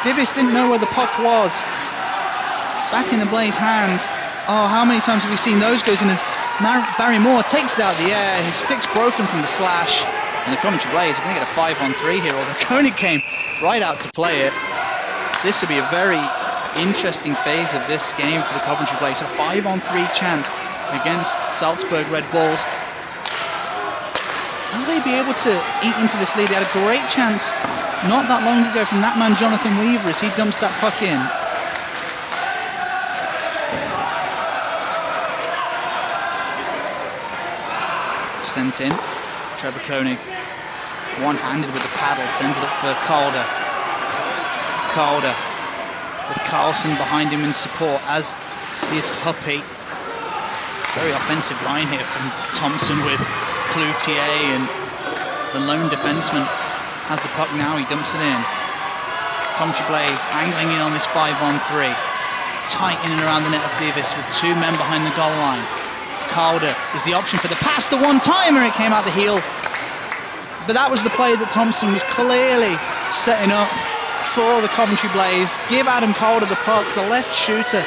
Divis didn't know where the puck was. It's back in the Blaze hands. Oh, how many times have we seen those goes in as Barry Moore takes it out of the air. His stick's broken from the slash, and the Coventry Blaze are going to get a 5-on-3 here, although Koenig came right out to play it. This will be a very interesting phase of this game for the Coventry Blaze. A 5-on-3 chance against Salzburg Red Bulls. Will they be able to eat into this lead? They had a great chance not that long ago from that man Jonathan Weaver as he dumps that puck in. Sent in. Trevor Koenig, one-handed with the paddle, sends it up for Calder. Calder with Carlson behind him in support, as is Huppy. Very offensive line here from Thompson with Cloutier, and the lone defenseman has the puck now, he dumps it in. Coventry Blaze angling in on this 5-on-3. Tight in and around the net of Divis with two men behind the goal line. Calder is the option for the pass, the one-timer, it came out the heel. But that was the play that Thompson was clearly setting up for the Coventry Blaze. Give Adam Calder the puck, the left shooter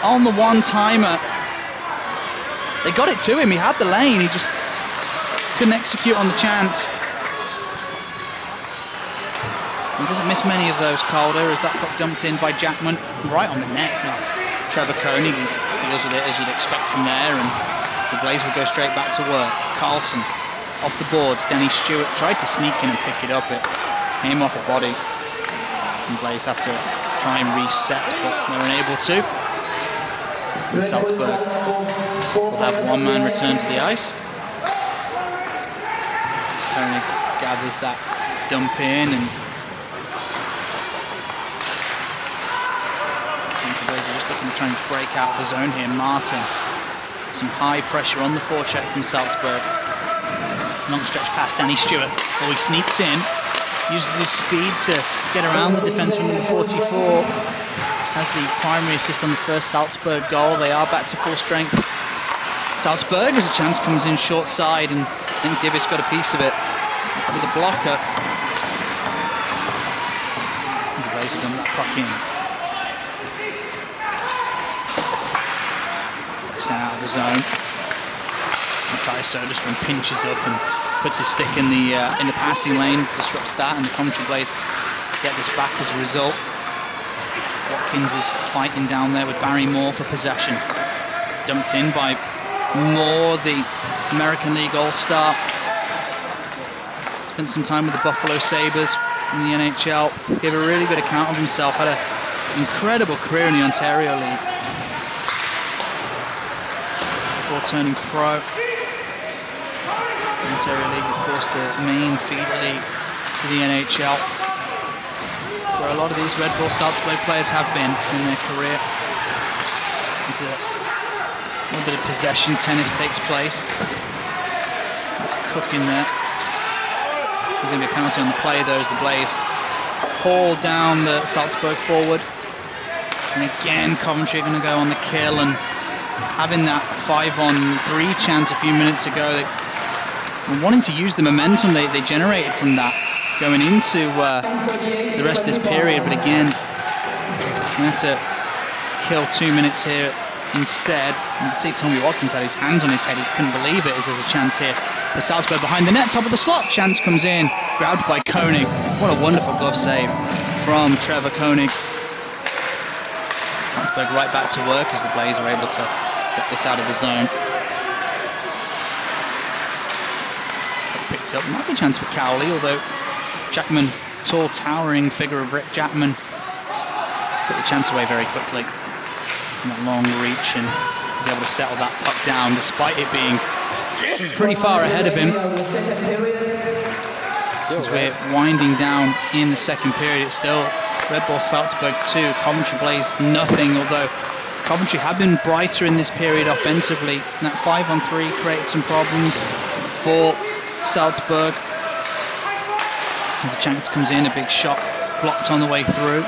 on the one-timer. They got it to him, he had the lane, he just couldn't execute on the chance. He doesn't miss many of those, Calder, as that puck dumped in by Jackman right on the neck of Trevor Koenig. He deals with it as you'd expect from there, and the Blaze will go straight back to work. Carlson off the boards. Danny Stewart tried to sneak in and pick it up. It came off a body. And Blaze have to try and reset, but they're unable to. And Salzburg will have one man return to the ice. As Koenig gathers that dump in, and the Blaze are just looking to try and break out of the zone here. Martin, some high pressure on the forecheck from Salzburg. Long stretch past Danny Stewart. Oh, he sneaks in. uses his speed to get around the defenseman number 44. Has the primary assist on the first Salzburg goal. They are back to full strength. Salzburg, as a chance comes in short side, and I think Divich's got a piece of it with a blocker. He's evaded on that puck in. Sent out of the zone. Matthias Soderstrom pinches up and puts his stick in the passing lane, disrupts that, and the Coventry Blaze get this back as a result. Watkins is fighting down there with Barry Moore for possession. Dumped in by Moore, the American League All-Star. Spent some time with the Buffalo Sabres in the NHL. Gave a really good account of himself. Had an incredible career in the Ontario League before turning pro. The Ontario League, of course, the main feeder league to the NHL, where a lot of these Red Bull Salzburg players have been in their career. There's a little bit of possession tennis takes place. It's cooking there. There's going to be a penalty on the play though, as the Blaze haul down the Salzburg forward. And again, Coventry are going to go on the kill, and having that 5-on-3 chance a few minutes ago, they were wanting to use the momentum they generated from that going into the rest of this period. But again, we have to kill 2 minutes here instead. You can see Tommy Watkins had his hands on his head. He couldn't believe it, as there's a chance here for Salzburg behind the net, top of the slot. Chance comes in, grabbed by Koenig. What a wonderful glove save from Trevor Koenig. Salzburg right back to work as the Blaze are able to get this out of the zone. Picked up, might be a chance for Cowley, although Jackman, tall, towering figure of Rick Jackman, took the chance away very quickly from that long reach, and was able to settle that puck down despite it being pretty far ahead of him. As we're winding down in the second period, it's still Red Bull Salzburg 2, Coventry Blaze nothing, although Coventry have been brighter in this period offensively. And that 5-on-3 created some problems for Salzburg. As a chance comes in, a big shot blocked on the way through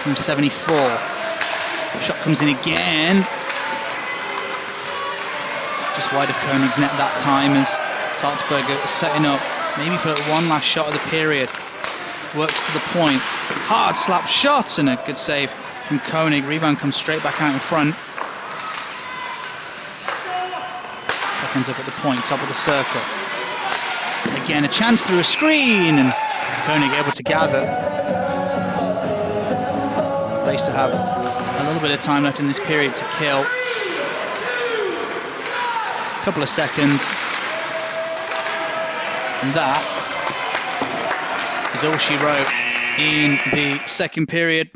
from 74. The shot comes in again, just wide of Koenig's net that time, as Salzburg are setting up maybe for one last shot of the period. Works to the point, hard slap shot, and a good save from Koenig. Rebound comes straight back out in front. Puck ends up at the point, top of the circle. Again, a chance through a screen, and Koenig able to gather. They still have a little bit of time left in this period to kill. A couple of seconds. And that is all she wrote in the second period.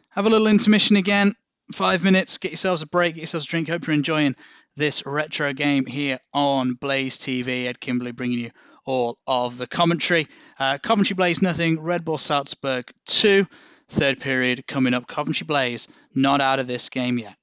Have a little intermission again. 5 minutes, get yourselves a break, get yourselves a drink. Hope you're enjoying this retro game here on Blaze TV. Ed Kimberley bringing you all of the commentary. Coventry Blaze nothing, Red Bull Salzburg 2. Third period coming up. Coventry Blaze not out of this game yet.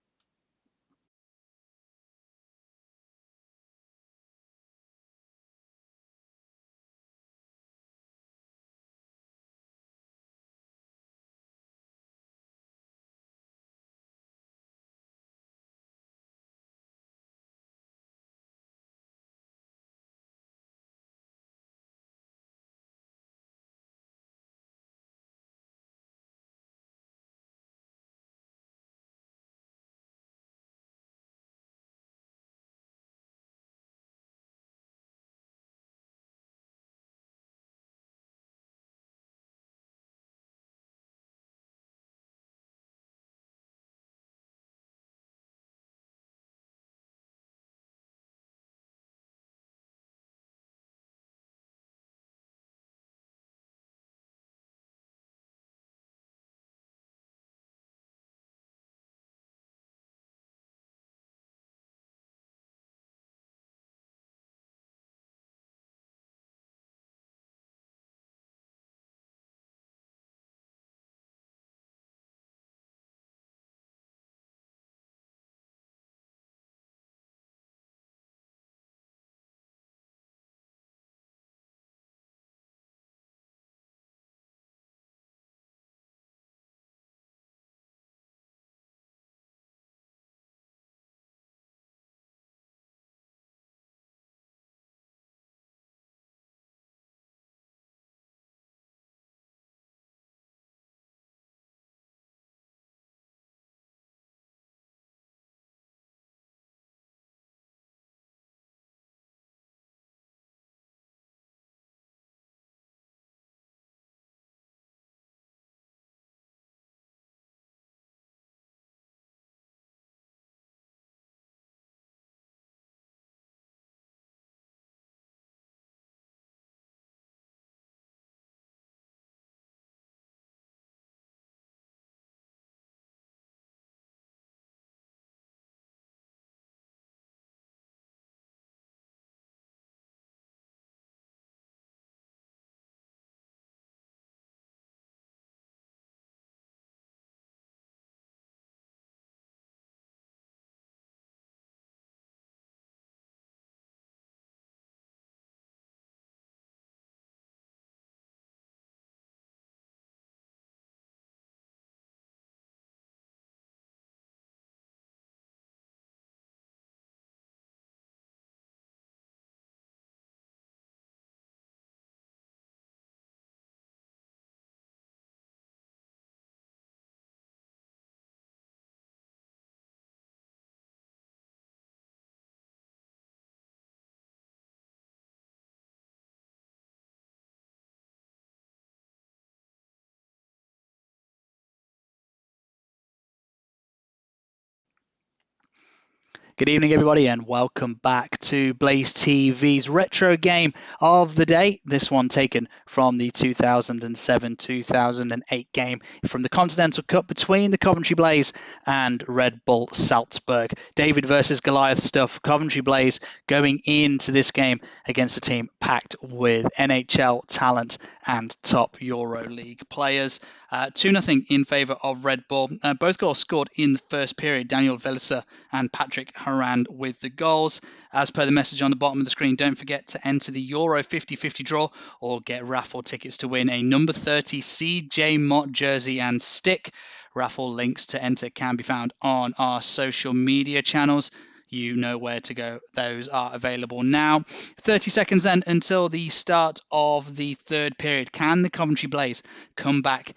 Good evening, everybody, and welcome back to Blaze TV's retro game of the day. This one taken from the 2007-2008 game from the Continental Cup between the Coventry Blaze and Red Bull Salzburg. David versus Goliath stuff. Coventry Blaze going into this game against a team packed with NHL talent and top Euro League players. 2-0 in favour of Red Bull. Both goals scored in the first period. Daniel Velisa and Patrick Harand with the goals. As per the message on the bottom of the screen, don't forget to enter the Euro 50-50 draw or get raffle tickets to win a number 30 CJ Mott jersey and stick. Raffle links to enter can be found on our social media channels. You know where to go. Those are available now. 30 seconds then until the start of the third period. Can the Coventry Blaze come back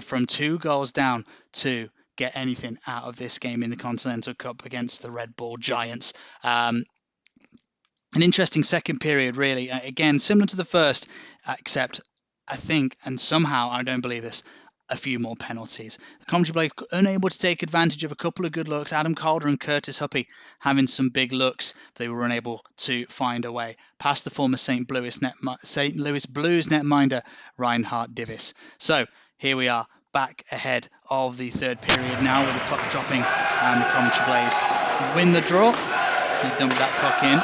from 2 goals down to get anything out of this game in the Continental Cup against the Red Bull Giants? An interesting second period, really. Again, similar to the first, except I think, and somehow I don't believe this, a few more penalties. The Coventry Blaze unable to take advantage of a couple of good looks. Adam Calder and Curtis Huppy having some big looks. They were unable to find a way past the former St. Louis Blues netminder Reinhard Divis. So here we are, back ahead of the third period now with the puck dropping, and the Coventry Blaze win the draw. They dump that puck in.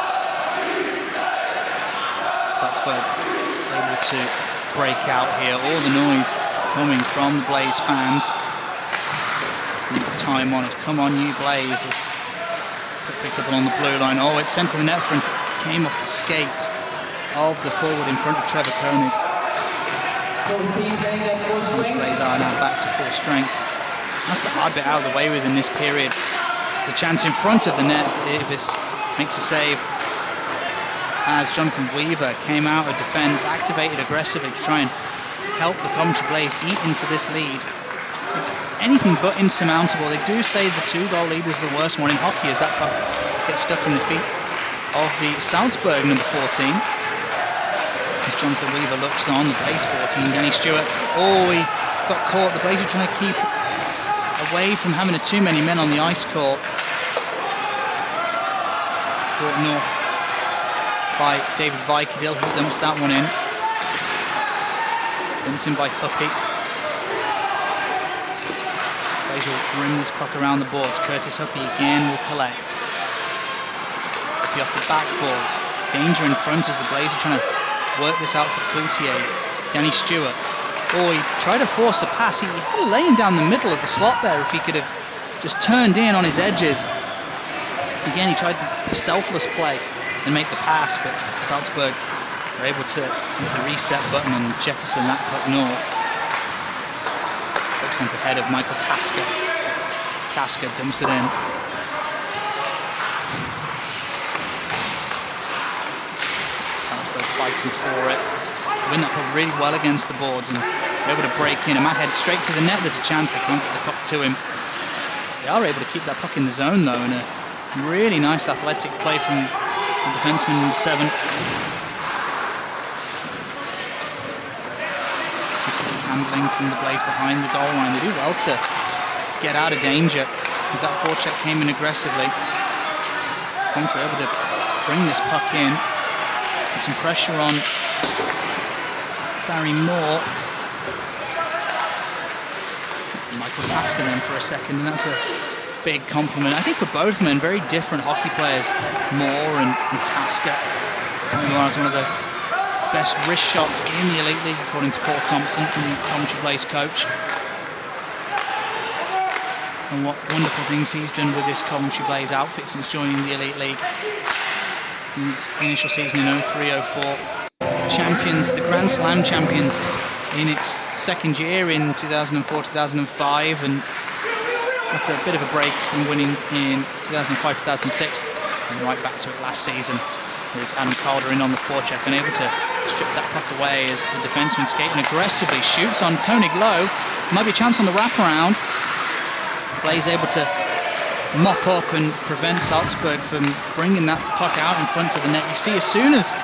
Salzburg able to break out here. All the noise coming from the Blaze fans. Time honoured, come on you Blaze. It's picked up along the blue line. Oh, it's sent to the net front. It came off the skate of the forward in front of Trevor Koenig. The Blaze are now back to full strength. That's the hard bit out of the way with in this period. There's a chance in front of the net. Davis makes a save as Jonathan Weaver came out of defence, activated aggressively to try and help the Coventry Blaze eat into this lead. It's anything but insurmountable. They do say the 2-goal lead is the worst one in hockey, as that puck gets stuck in the feet of the Salzburg number 14. As Jonathan Weaver looks on, the Blaze 14, Danny Stewart. Oh, he got caught. The Blaze are trying to keep away from having too many men on the ice court. It's brought north by David Vikadil. He dumps that one in. Bumped in by Huppy. Blaze will rim this puck around the boards. Curtis Huppy again will collect. Huppy off the backboards. Danger in front as the Blaze are trying to work this out for Cloutier. Danny Stewart. Oh, he tried to force a pass. He had a lane down the middle of the slot there if he could have just turned in on his edges. Again, he tried the selfless play and make the pass, but Salzburg were able to hit the reset button and jettison that puck north. Puck sent ahead of Michael Tasker. Tasker dumps it in. Salzburg fighting for it. Win that puck really well against the boards and were able to break in. A mad head straight to the net. There's a chance they can't get the puck to him. They are able to keep that puck in the zone though, and a really nice athletic play from the defenseman number 7. Some stick handling from the Blaze behind the goal line. They do well to get out of danger as that forecheck came in aggressively. Coventry able to bring this puck in. Get some pressure on Barry Moore. Michael Tasker then for a second, and that's a big compliment. I think for both men, very different hockey players, Moore and Tasker. Moore is one of the best wrist shots in the Elite League, according to Paul Thompson, the Coventry Blaze coach. And what wonderful things he's done with this Coventry Blaze outfit since joining the Elite League. In its initial season in 03-04. Champions, the Grand Slam champions in its second year in 2004-2005, and after a bit of a break from winning in 2005-2006, and right back to it last season. There's Adam Calder in on the forecheck, unable to strip that puck away as the defenseman skating aggressively, shoots on Koenig low. Might be a chance on the wraparound. Blaze able to mop up and prevent Salzburg from bringing that puck out in front of the net. You see, as soon as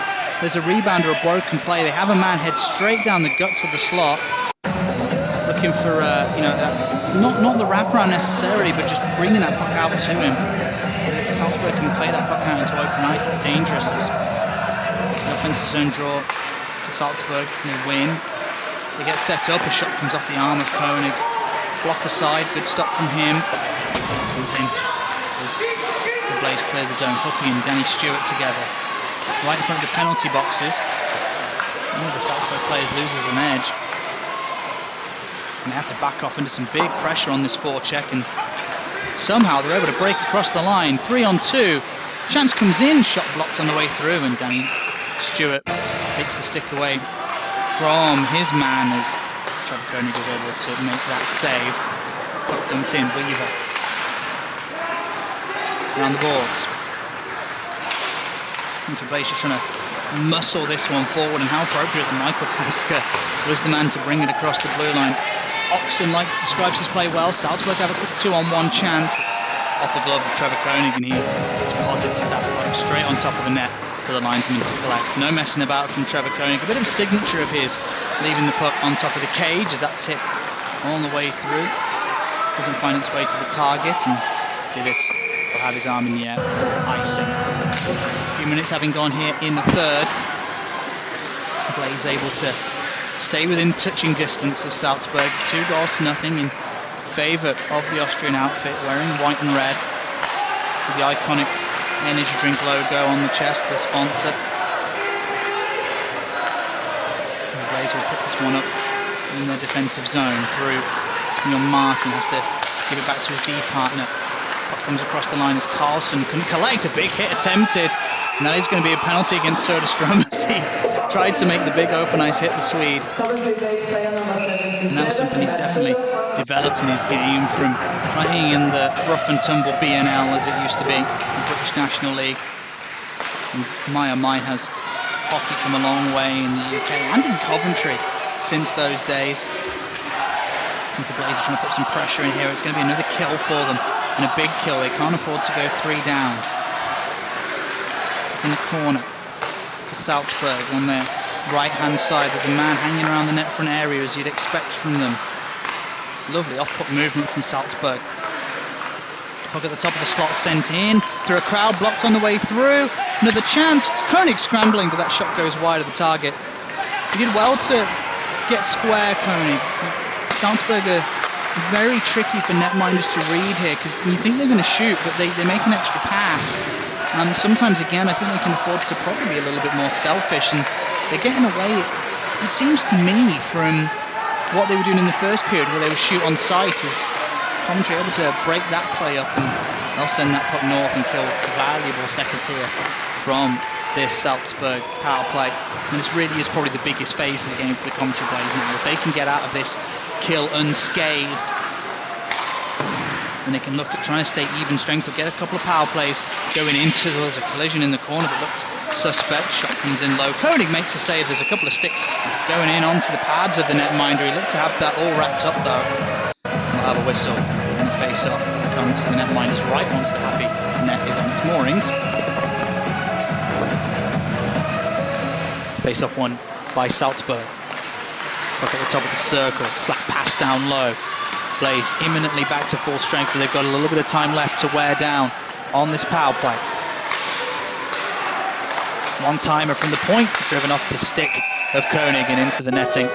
there's a rebound or a broken play, they have a man head straight down the guts of the slot, looking for not the wraparound necessarily, but just bringing that puck out to him. Salzburg can play that puck out into open ice. It's dangerous as an offensive zone draw for Salzburg. They win. They get set up. A shot comes off the arm of Koenig. Block aside. Good stop from him. Comes in as the Blaze clear the zone. Huppy and Danny Stewart together. Right in front of the penalty boxes. One of the Salzburg players loses an edge. And they have to back off under some big pressure on this forecheck, and somehow they're able to break across the line. 3-on-2. Chance comes in, shot blocked on the way through, and Danny Stewart takes the stick away from his man as Trevor Koenig was able to make that save. Puck dumped in, Weaver. Around the boards. Coventry Blaze just trying to muscle this one forward, and how appropriate that Michael Tasker was the man to bring it across the blue line. Oxen describes his play well. Salzburg have a quick 2-on-1 chance. It's off the glove of Trevor Koenig, and he deposits that puck straight on top of the net for the linesman to collect. No messing about from Trevor Koenig. A bit of a signature of his, leaving the puck on top of the cage as that tip all the way through. Doesn't find its way to the target, and Dillis will have his arm in the air for icing. A few minutes having gone here in the third. Blaze able to stay within touching distance of Salzburg. It's 2-0 in favour of the Austrian outfit, wearing white and red with the iconic energy drink logo on the chest, the sponsor. The Blaze will pick this one up in their defensive zone through Neil Martin. Has to give it back to his D partner. Puck comes across the line as Carlson couldn't collect. A big hit attempted, and that is going to be a penalty against Söderström as he tried to make the big open ice hit the Swede. And that was something he's definitely developed in his game from playing in the rough and tumble BNL as it used to be, the British National League. And my has hockey come a long way in the UK and in Coventry since those days. As the Blaze are trying to put some pressure in here, it's going to be another kill for them, and a big kill. They can't afford to go 3 down. In the corner for Salzburg on their right-hand side, there's a man hanging around the net front area as you'd expect from them. Lovely off-puck movement from Salzburg. Puck at the top of the slot sent in through a crowd, blocked on the way through. Another chance. Koenig scrambling, but that shot goes wide of the target. He did well to get square, Koenig. Salzburg are very tricky for netminders to read here, because you think they're going to shoot, but they make an extra pass. Sometimes, again, I think they can afford to probably be a little bit more selfish, and they're getting away, it seems to me, from what they were doing in the first period, where they would shoot on sight, as Coventry able to break that play up, and they'll send that puck north and kill a valuable second tier from this Salzburg power play. And this really is probably the biggest phase of the game for the Coventry Blaze now. If they can get out of this kill unscathed, then they can look at trying to stay even strength or get a couple of power plays going into. There's a collision in the corner that looked suspect. Shot comes in low. Koenig makes a save. There's a couple of sticks going in onto the pads of the netminder. He looked to have that all wrapped up though. We'll have a whistle and the face-off comes to the netminder's right once the happy net is on its moorings. Face-off won by Salzburg. Puck at the top of the circle. Slap pass down low. Blaze imminently back to full strength, but they've got a little bit of time left to wear down on this power play. One-timer from the point, driven off the stick of Koenig and into the netting.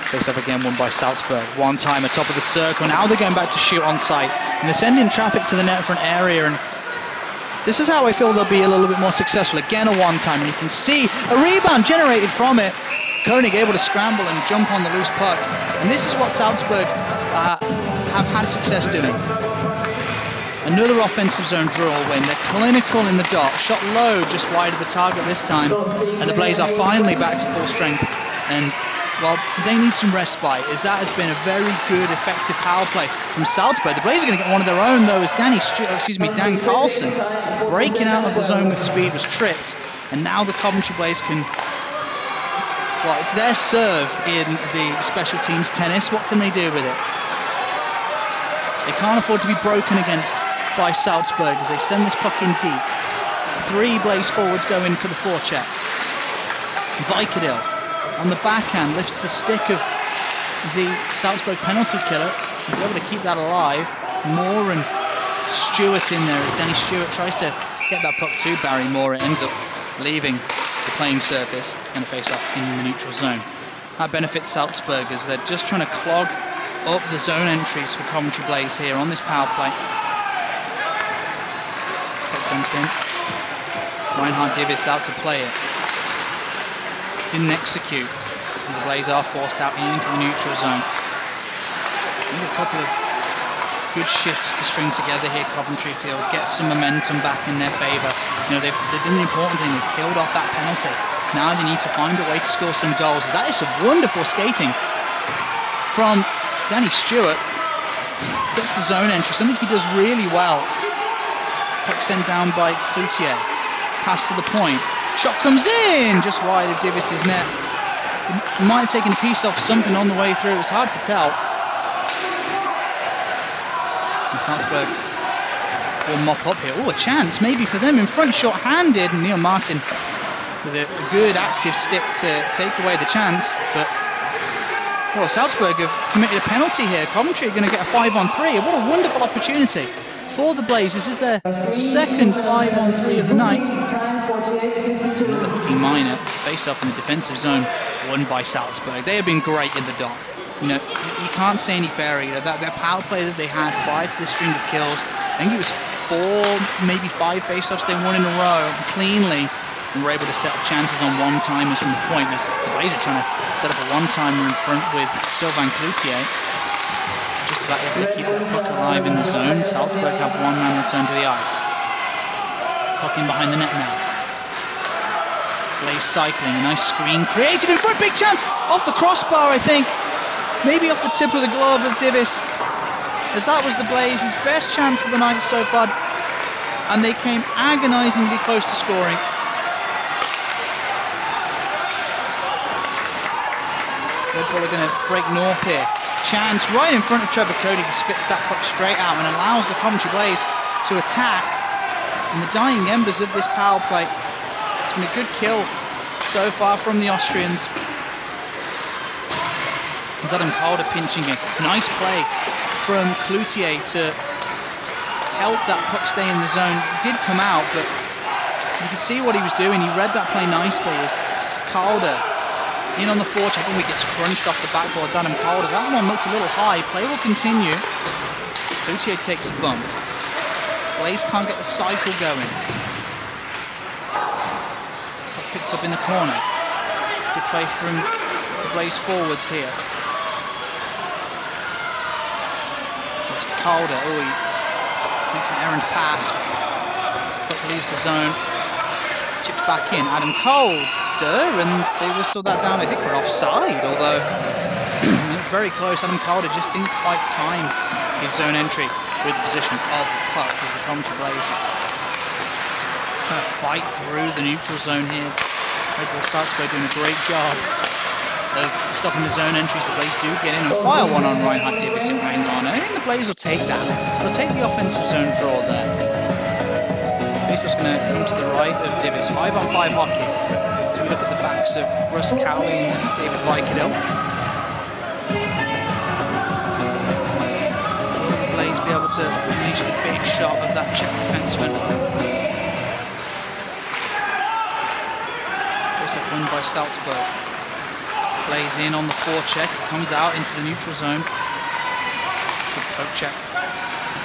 Face-off again won by Salzburg. One-timer, top of the circle. Now they're going back to shoot on sight, and they're sending traffic to the net front area, and this is how I feel they'll be a little bit more successful. Again, a one-timer, and you can see a rebound generated from it. Koenig able to scramble and jump on the loose puck. And this is what Salzburg have had success doing. Another offensive zone draw win. They're clinical in the dot. Shot low, just wide of the target this time. And the Blaze are finally back to full strength. And, well, they need some respite, as that has been a very good, effective power play from Salzburg. The Blaze are going to get one of their own, though, as Dan Carlson, breaking out of the zone with speed, was tripped. And now the Coventry Blaze can... Well, it's their serve in the special teams tennis. What can they do with it? They can't afford to be broken against by Salzburg as they send this puck in deep. 3 Blaze forwards go in for the forecheck. Vikadil on the backhand lifts the stick of the Salzburg penalty killer. He's able to keep that alive. Moore and Stewart in there as Danny Stewart tries to get that puck to Barry Moore. It ends up leaving the playing surface, going to face off in the neutral zone. That benefits Salzburg as they're just trying to clog up the zone entries for Coventry Blaze here on this power play. Puck dumped in. Reinhard Divis out to play it. Didn't execute. And the Blaze are forced out into the neutral zone. Need a couple of good shifts to string together here. Coventry field get some momentum back in their favour. You know, they've done the important thing. They've killed off that penalty. Now they need to find a way to score some goals. That is some wonderful skating from Danny Stewart. Gets the zone entry, something he does really well. Puck sent down by Cloutier. Pass to the point. Shot comes in just wide of Divis's net. He might have taken a piece off something on the way through. It was hard to tell. And Salzburg will mop up here. Oh, a chance maybe for them in front, short-handed. And Neil Martin with a good active stick to take away the chance. But, well, Salzburg have committed a penalty here. Coventry are going to get a 5-on-3. What a wonderful opportunity for the Blaze. This is their second 5-on-3 of the night. Another hooking minor. Face-off in the defensive zone, won by Salzburg. They have been great in the dot. You know, you can't say any fairer. You know, that power play that they had prior to this string of kills, I think it was 4, maybe 5 face-offs they won in a row cleanly, and were able to set up chances on one-timers from the point. As the Blaze are trying to set up a one-timer in front with Sylvain Cloutier. Just about able to keep that puck alive in the zone. Salzburg have one-man return to the ice. Puck in behind the net now. Blaze cycling, a nice screen created in front, big chance off the crossbar, I think. Maybe off the tip of the glove of Divis, as that was the Blaze's best chance of the night so far, and they came agonisingly close to scoring. Red Bull are going to break north here. Chance right in front of Trevor Cody, who spits that puck straight out and allows the Coventry Blaze to attack in the dying embers of this power play. It's been a good kill so far from the Austrians. There's Adam Calder pinching in. Nice play from Cloutier to help that puck stay in the zone. It did come out, but you could see what he was doing. He read that play nicely as Calder in on the forecheck. Oh, he gets crunched off the backboard. Adam Calder. That one looked a little high. Play will continue. Cloutier takes a bump. Blaze can't get the cycle going. Puck picked up in the corner. Good play from the Blaze forwards here. It's Calder. Oh, he makes an errant pass. Puck leaves the zone. Chipped back in. Adam Calder, and they whistled that down, I think, for offside, although it looked very close. Adam Calder just didn't quite time his zone entry with the position of the puck as the Coventry Blaze trying to fight through the neutral zone here. Red Bull Salzburg doing a great job of stopping the zone entries. The Blaze do get in and fire one on Reinhard Divis at hang on. And I think the Blaze will take that. They'll take the offensive zone draw there. Faceoff's going to come to the right of Divis. 5-on-5 hockey. So we look at the backs of Russ Cowley and David Vicadil. Will the Blaze be able to unleash the big shot of that Czech defenseman? Faceoff won by Salzburg. Blaze in on the forecheck, comes out into the neutral zone. Good poke check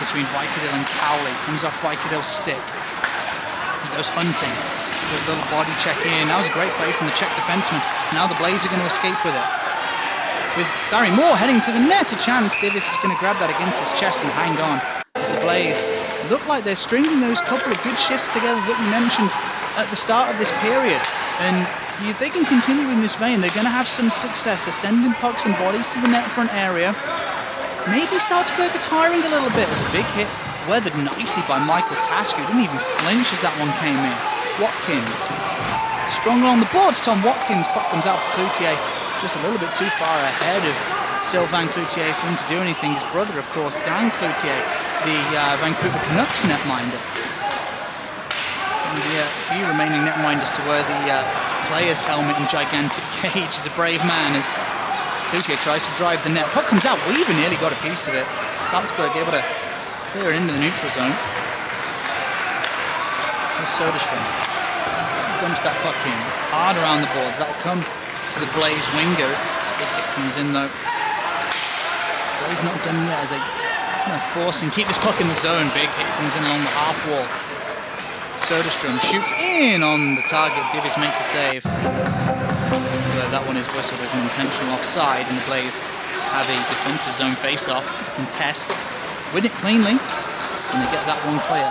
between Vicadil and Cowley. Comes off Vicadil's stick. He goes hunting. Does a little body check in. That was a great play from the Czech defenseman. Now the Blaze are going to escape with it. With Barry Moore heading to the net, a chance. Divis is going to grab that against his chest and hang on. As the Blaze look like they're stringing those couple of good shifts together that we mentioned at the start of this period. And if they can continue in this vein, they're going to have some success. They're sending pucks and bodies to the net front area. Maybe Salzburg are tiring a little bit. As a big hit weathered nicely by Michael Tasker, who didn't even flinch as that one came in. Watkins, stronger on the boards. Tom Watkins, puck comes out for Cloutier, just a little bit too far ahead of Sylvain Cloutier for him to do anything. His brother, of course, Dan Cloutier, the Vancouver Canucks netminder. And the few remaining netminders to wear the player's helmet and gigantic cage is a brave man as Cloutier tries to drive the net. Puck comes out. Weaver nearly got a piece of it. Salzburg able to Clear it into the neutral zone. There's Soderstrom. Dumps that puck in. Hard around the boards. That'll come to the Blaze winger. This big hit comes in though. Blaze not done yet as they force and keep this puck in the zone. Big hit comes in along the half wall. Soderstrom shoots in on the target. Divis makes a save. That one is whistled as an intentional offside, and the Blaze have a defensive zone face-off to contest. Win it cleanly, and they get that one clear.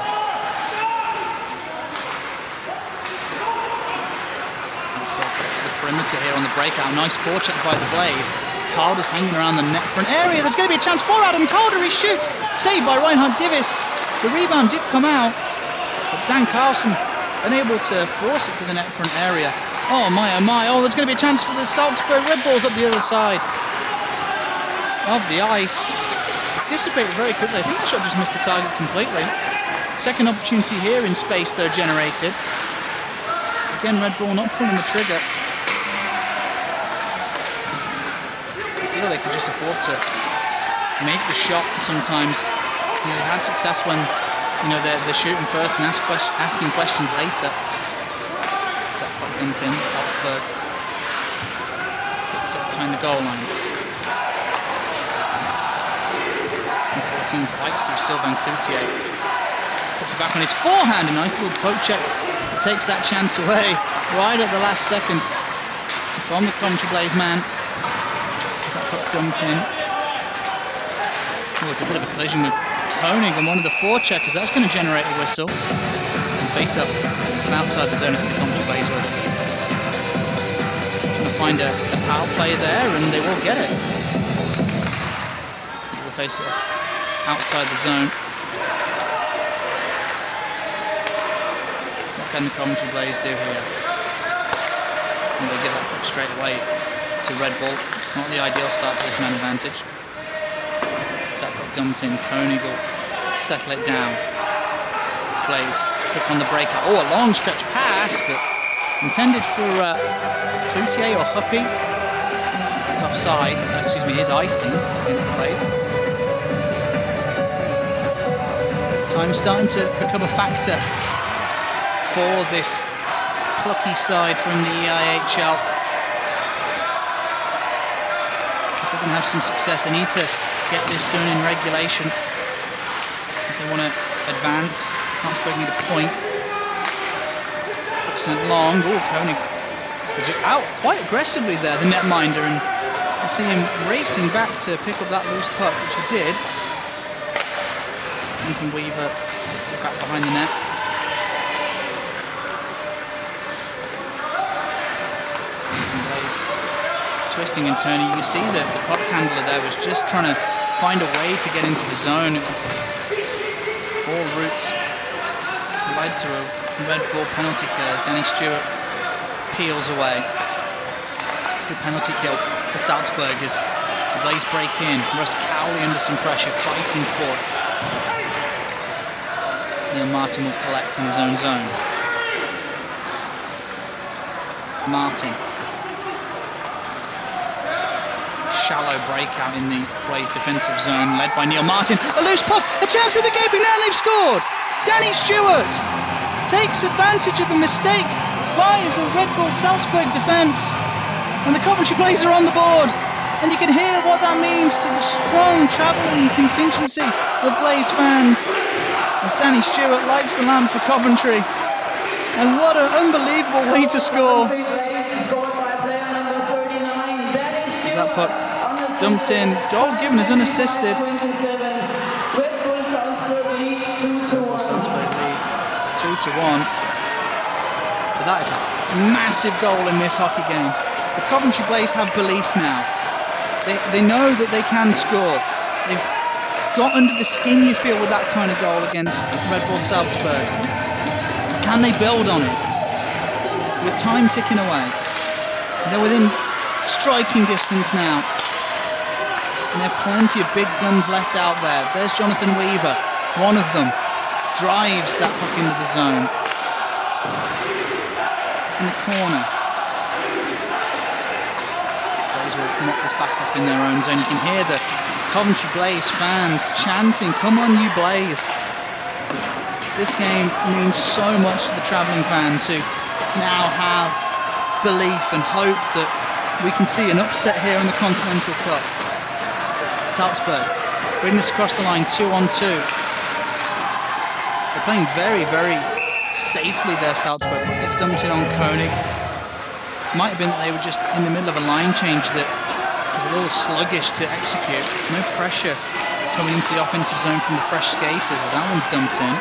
Salzburg to the perimeter here on the breakout. Nice forecheck by the Blaze. Calder's hanging around the net front area. There's going to be a chance for Adam Calder. He shoots. Saved by Reinhard Divis. The rebound did come out, but Dan Carlson unable to force it to the net front area. Oh my, oh my. Oh, there's going to be a chance for the Salzburg Red Bulls up the other side of the ice. It dissipated very quickly. I think that shot just missed the target completely. Second opportunity here in space they're generated. Again, Red Bull not pulling the trigger. I feel they could just afford to make the shot sometimes. You know, they've had success when they're shooting first and asking questions later. That puck dumped in. Salzburg hits up behind the goal line. And 14 fights through Sylvain Cloutier. Puts it back on his forehand. A nice little poke check. It takes that chance away right at the last second from the Coventry Blaze man. As that puck dumped in. Oh, it's a bit of a collision with Koenig and one of the forecheckers. That's going to generate a whistle. And face up from outside the zone of the Coventry Blaze were trying to find a power play there, and they will get it. The face off outside the zone. What can the Coventry Blaze do here? And they give that puck straight away to Red Bull. Not the ideal start to this man advantage. That puck dumped in. Koenig will settle it down. Blaze quick on the breakout. Oh, a long stretch pass, but intended for Cloutier or Huppy. It's offside. Excuse me, is icing against the Blaze. Time's starting to become a factor for this plucky side from the IIHF. If they're going to have some success, they need to get this done in regulation if they want to advance. Salzburg need a point. Sent long. Oh, Koenig was out quite aggressively there, the netminder, and you see him racing back to pick up that loose puck, which he did. Nathan Weaver sticks it back behind the net. Blaze twisting and turning. You see that the puck handler there was just trying to find a way to get into the zone. All routes led to a Red Bull penalty kill. Danny Stewart peels away. Good penalty kill for Salzburg as the Blaze break in. Russ Cowley under some pressure, fighting for it. Neil Martin will collect in his own zone. Martin. Shallow breakout in the Blaze defensive zone, led by Neil Martin. A loose puck, a chance at the gaping there, and they've scored! Danny Stewart takes advantage of a mistake by the Red Bull Salzburg defence, and the Coventry Blaze are on the board. And you can hear what that means to the strong travelling contingency of Blaze fans as Danny Stewart lights the lamp for Coventry. And what an unbelievable way to score! As that puck dumped in, goal given as unassisted. Red Bull Salzburg lead 2-1. But that is a massive goal in this hockey game. The Coventry Blaze have belief now. They know that they can score. They've got under the skin, you feel, with that kind of goal against Red Bull Salzburg. Can they build on it? With time ticking away. They're within striking distance now. And there are plenty of big guns left out there. There's Jonathan Weaver, one of them. Drives that puck into the zone. In the corner. Blaze will knock this back up in their own zone. You can hear the Coventry Blaze fans chanting, "Come on, you Blaze." This game means so much to the travelling fans who now have belief and hope that we can see an upset here in the Continental Cup. Salzburg bring this across the line 2-on-2. They're playing very, very safely there, Salzburg. What gets dumped in on Koenig? Might have been that they were just in the middle of a line change that was a little sluggish to execute. No pressure coming into the offensive zone from the fresh skaters as that one's dumped in.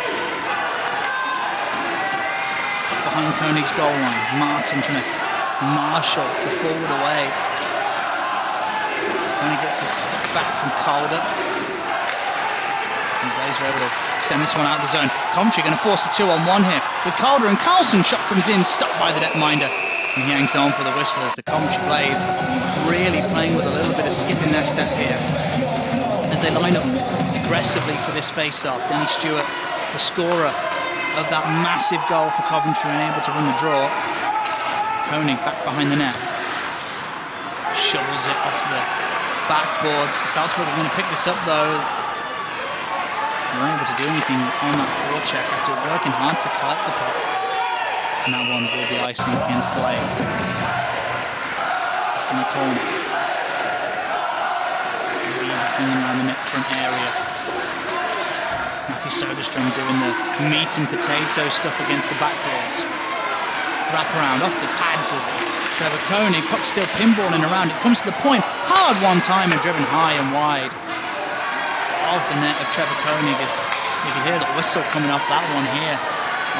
Behind Koenig's goal line, Martin trying to marshal the forward away. Koenig gets his step back from Calder. And the Blaze are able to send this one out of the zone. Coventry going to force a 2-on-1 here with Calder and Carlson. Shot comes in, stopped by the netminder. And he hangs on for the whistle as the Coventry Blaze really playing with a little bit of skip in their step here. As they line up aggressively for this face-off. Danny Stewart, the scorer of that massive goal for Coventry and able to win the draw. Koenig back behind the net. Shovels it off the backboards. Salzburg are going to pick this up though. They weren't able to do anything on that forecheck after working hard to collect the puck. And that one will be icing against the Blaze. In the corner. Hanging around the net front area. Matti Soderstrom doing the meat and potato stuff against the backboards. Wrap around off the pads of Trevor Koenig. Puck still pinballing around. It comes to the point. Hard one time and driven high and wide of the net of Trevor Koenig. As you can hear the whistle coming off that one here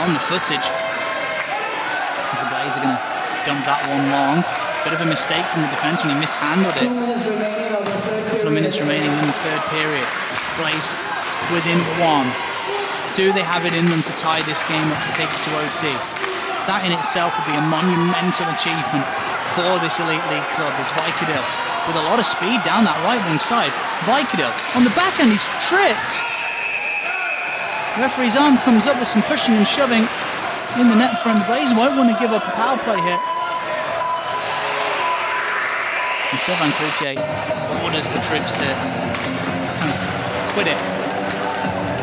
on the footage. As the Blaze are going to dump that one long. Bit of a mistake from the defence when he mishandled it. A couple of minutes remaining in the third period. Blaze within one. Do they have it in them to tie this game up to take it to OT? That in itself would be a monumental achievement for this Elite League club as Vicadil, with a lot of speed down that right wing side. Vicadil on the back end, he's tripped. Referee's arm comes up, there's some pushing and shoving in the net front. The Blaze won't want to give up a power play here. And Sylvain Cloutier orders the troops to kind of quit it.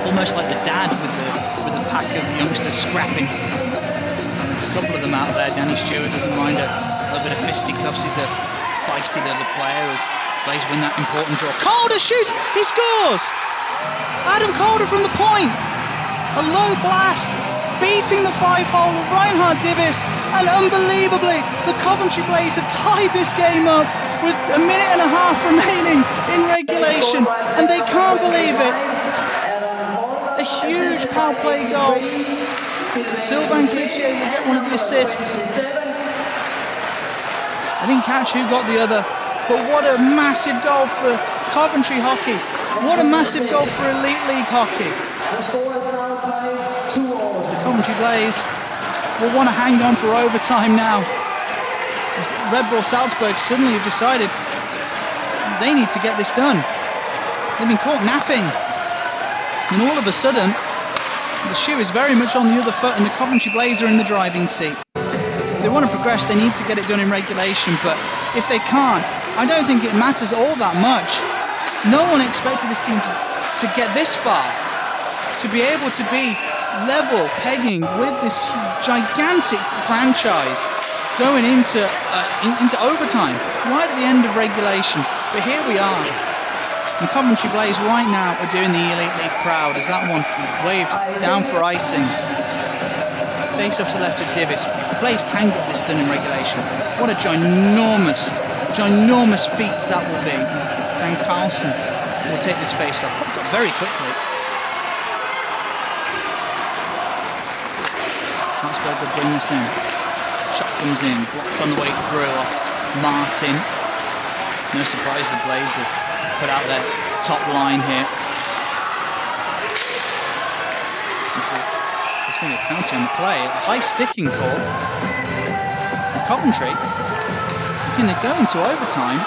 Almost like the dad with the pack of youngsters scrapping. There's a couple of them out there. Danny Stewart doesn't mind a little bit of fisticuffs. He's a feisty little player as Blaze win that important draw. Calder shoots! He scores! Adam Calder from the point! A low blast! Beating the 5-hole of Reinhard Divis, and unbelievably, the Coventry Blaze have tied this game up with a minute and a half remaining in regulation, and they can't believe it. A huge power play goal. Sylvain Cloutier will get one of the assists. I didn't catch who got the other, but what a massive goal for Coventry hockey. What a massive goal for Elite League hockey. As the Coventry Blaze will want to hang on for overtime now. As Red Bull Salzburg suddenly have decided they need to get this done. They've been caught napping. And all of a sudden, the shoe is very much on the other foot and the Coventry Blaze are in the driving seat. If they want to progress, they need to get it done in regulation, but if they can't, I don't think it matters all that much. No one expected this team to get this far, to be able to be level pegging with this gigantic franchise going into overtime, right at the end of regulation. But here we are. And Coventry Blaze right now are doing the Elite League proud as that one waved down for icing. Face off to the left of Divis. If the Blaze can get this done in regulation, what a ginormous feat that will be. Dan Carlson will take this face off. Popped up very quickly. Salzburg will bring this in. Shot comes in, blocked on the way through off Martin. No surprise the Blaze have put out their top line here. There's going to be a penalty on the play. A high sticking call. Coventry looking to go into overtime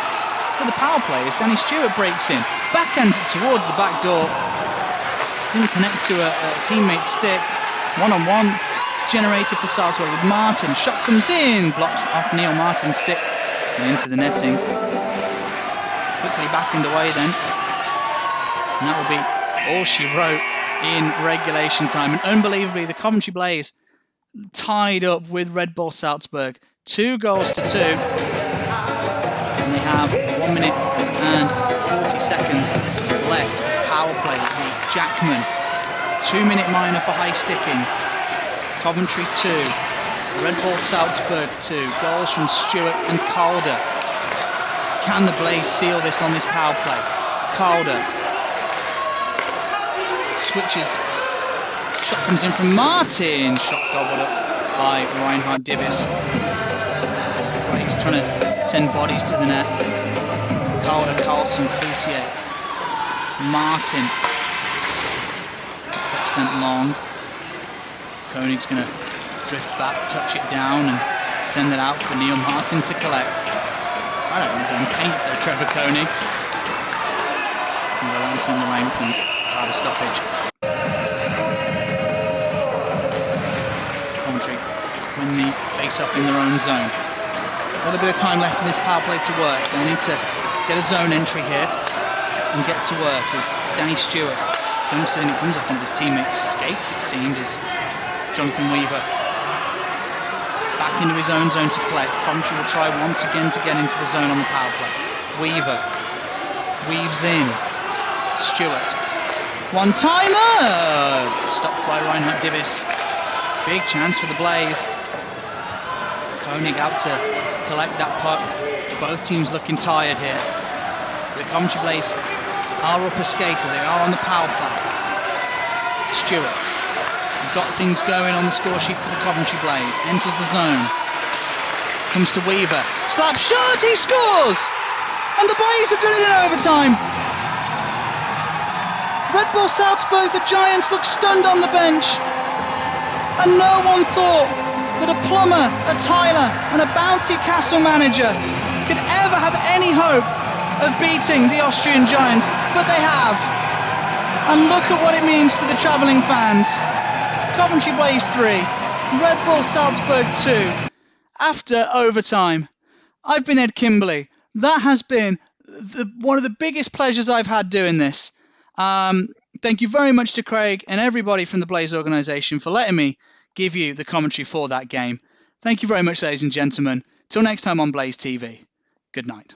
with the power play as Danny Stewart breaks in. Backhands it towards the back door. Didn't connect to a teammate's stick. One-on-one generated for Salzburg with Martin. Shot comes in. Blocked off Neil Martin's stick and into the netting. Quickly back underway then. And that will be all she wrote in regulation time. And unbelievably, the Coventry Blaze tied up with Red Bull Salzburg. 2 goals to 2. And they have 1 minute and 40 seconds left of power play. The Jackman 2-minute minor for high sticking. Coventry 2. Red Bull Salzburg 2. Goals from Stewart and Calder. Can the Blaze seal this on this power play? Calder switches. Shot comes in from Martin. Shot gobbled up by Reinhard Divis. He's trying to send bodies to the net. Calder, Carlson, Coutier. Martin. Sent long. Koenig's going to drift back, touch it down, and send it out for Neil Martin to collect. I don't think his own paint there, Trevor Koenig. That will send the length and out of stoppage. Coventry win the face-off in their own zone. A little bit of time left in this power play to work. They'll need to get a zone entry here and get to work as Danny Stewart dumps it in. It comes off one of his teammates' skates, it seemed, as Jonathan Weaver back into his own zone to collect. Coventry will try once again to get into the zone on the power play. Weaver weaves in. Stewart. One-timer! Stopped by Reinhard Divis. Big chance for the Blaze. Koenig out to collect that puck. Both teams looking tired here. The Coventry Blaze are up a skater. They are on the power play. Stewart. Got things going on the score sheet for the Coventry Blaze. Enters the zone. Comes to Weaver. Slap shot! He scores! And the Blaze have done it in overtime. Red Bull Salzburg, the Giants, look stunned on the bench. And no one thought that a Plummer, a Tyler, and a bouncy Castle manager could ever have any hope of beating the Austrian Giants, but they have. And look at what it means to the travelling fans. Coventry Blaze 3, Red Bull Salzburg 2, after overtime. I've been Ed Kimberley. That has been one of the biggest pleasures I've had doing this. Thank you very much to Craig and everybody from the Blaze organisation for letting me give you the commentary for that game. Thank you very much, ladies and gentlemen. Till next time on Blaze TV. Good night.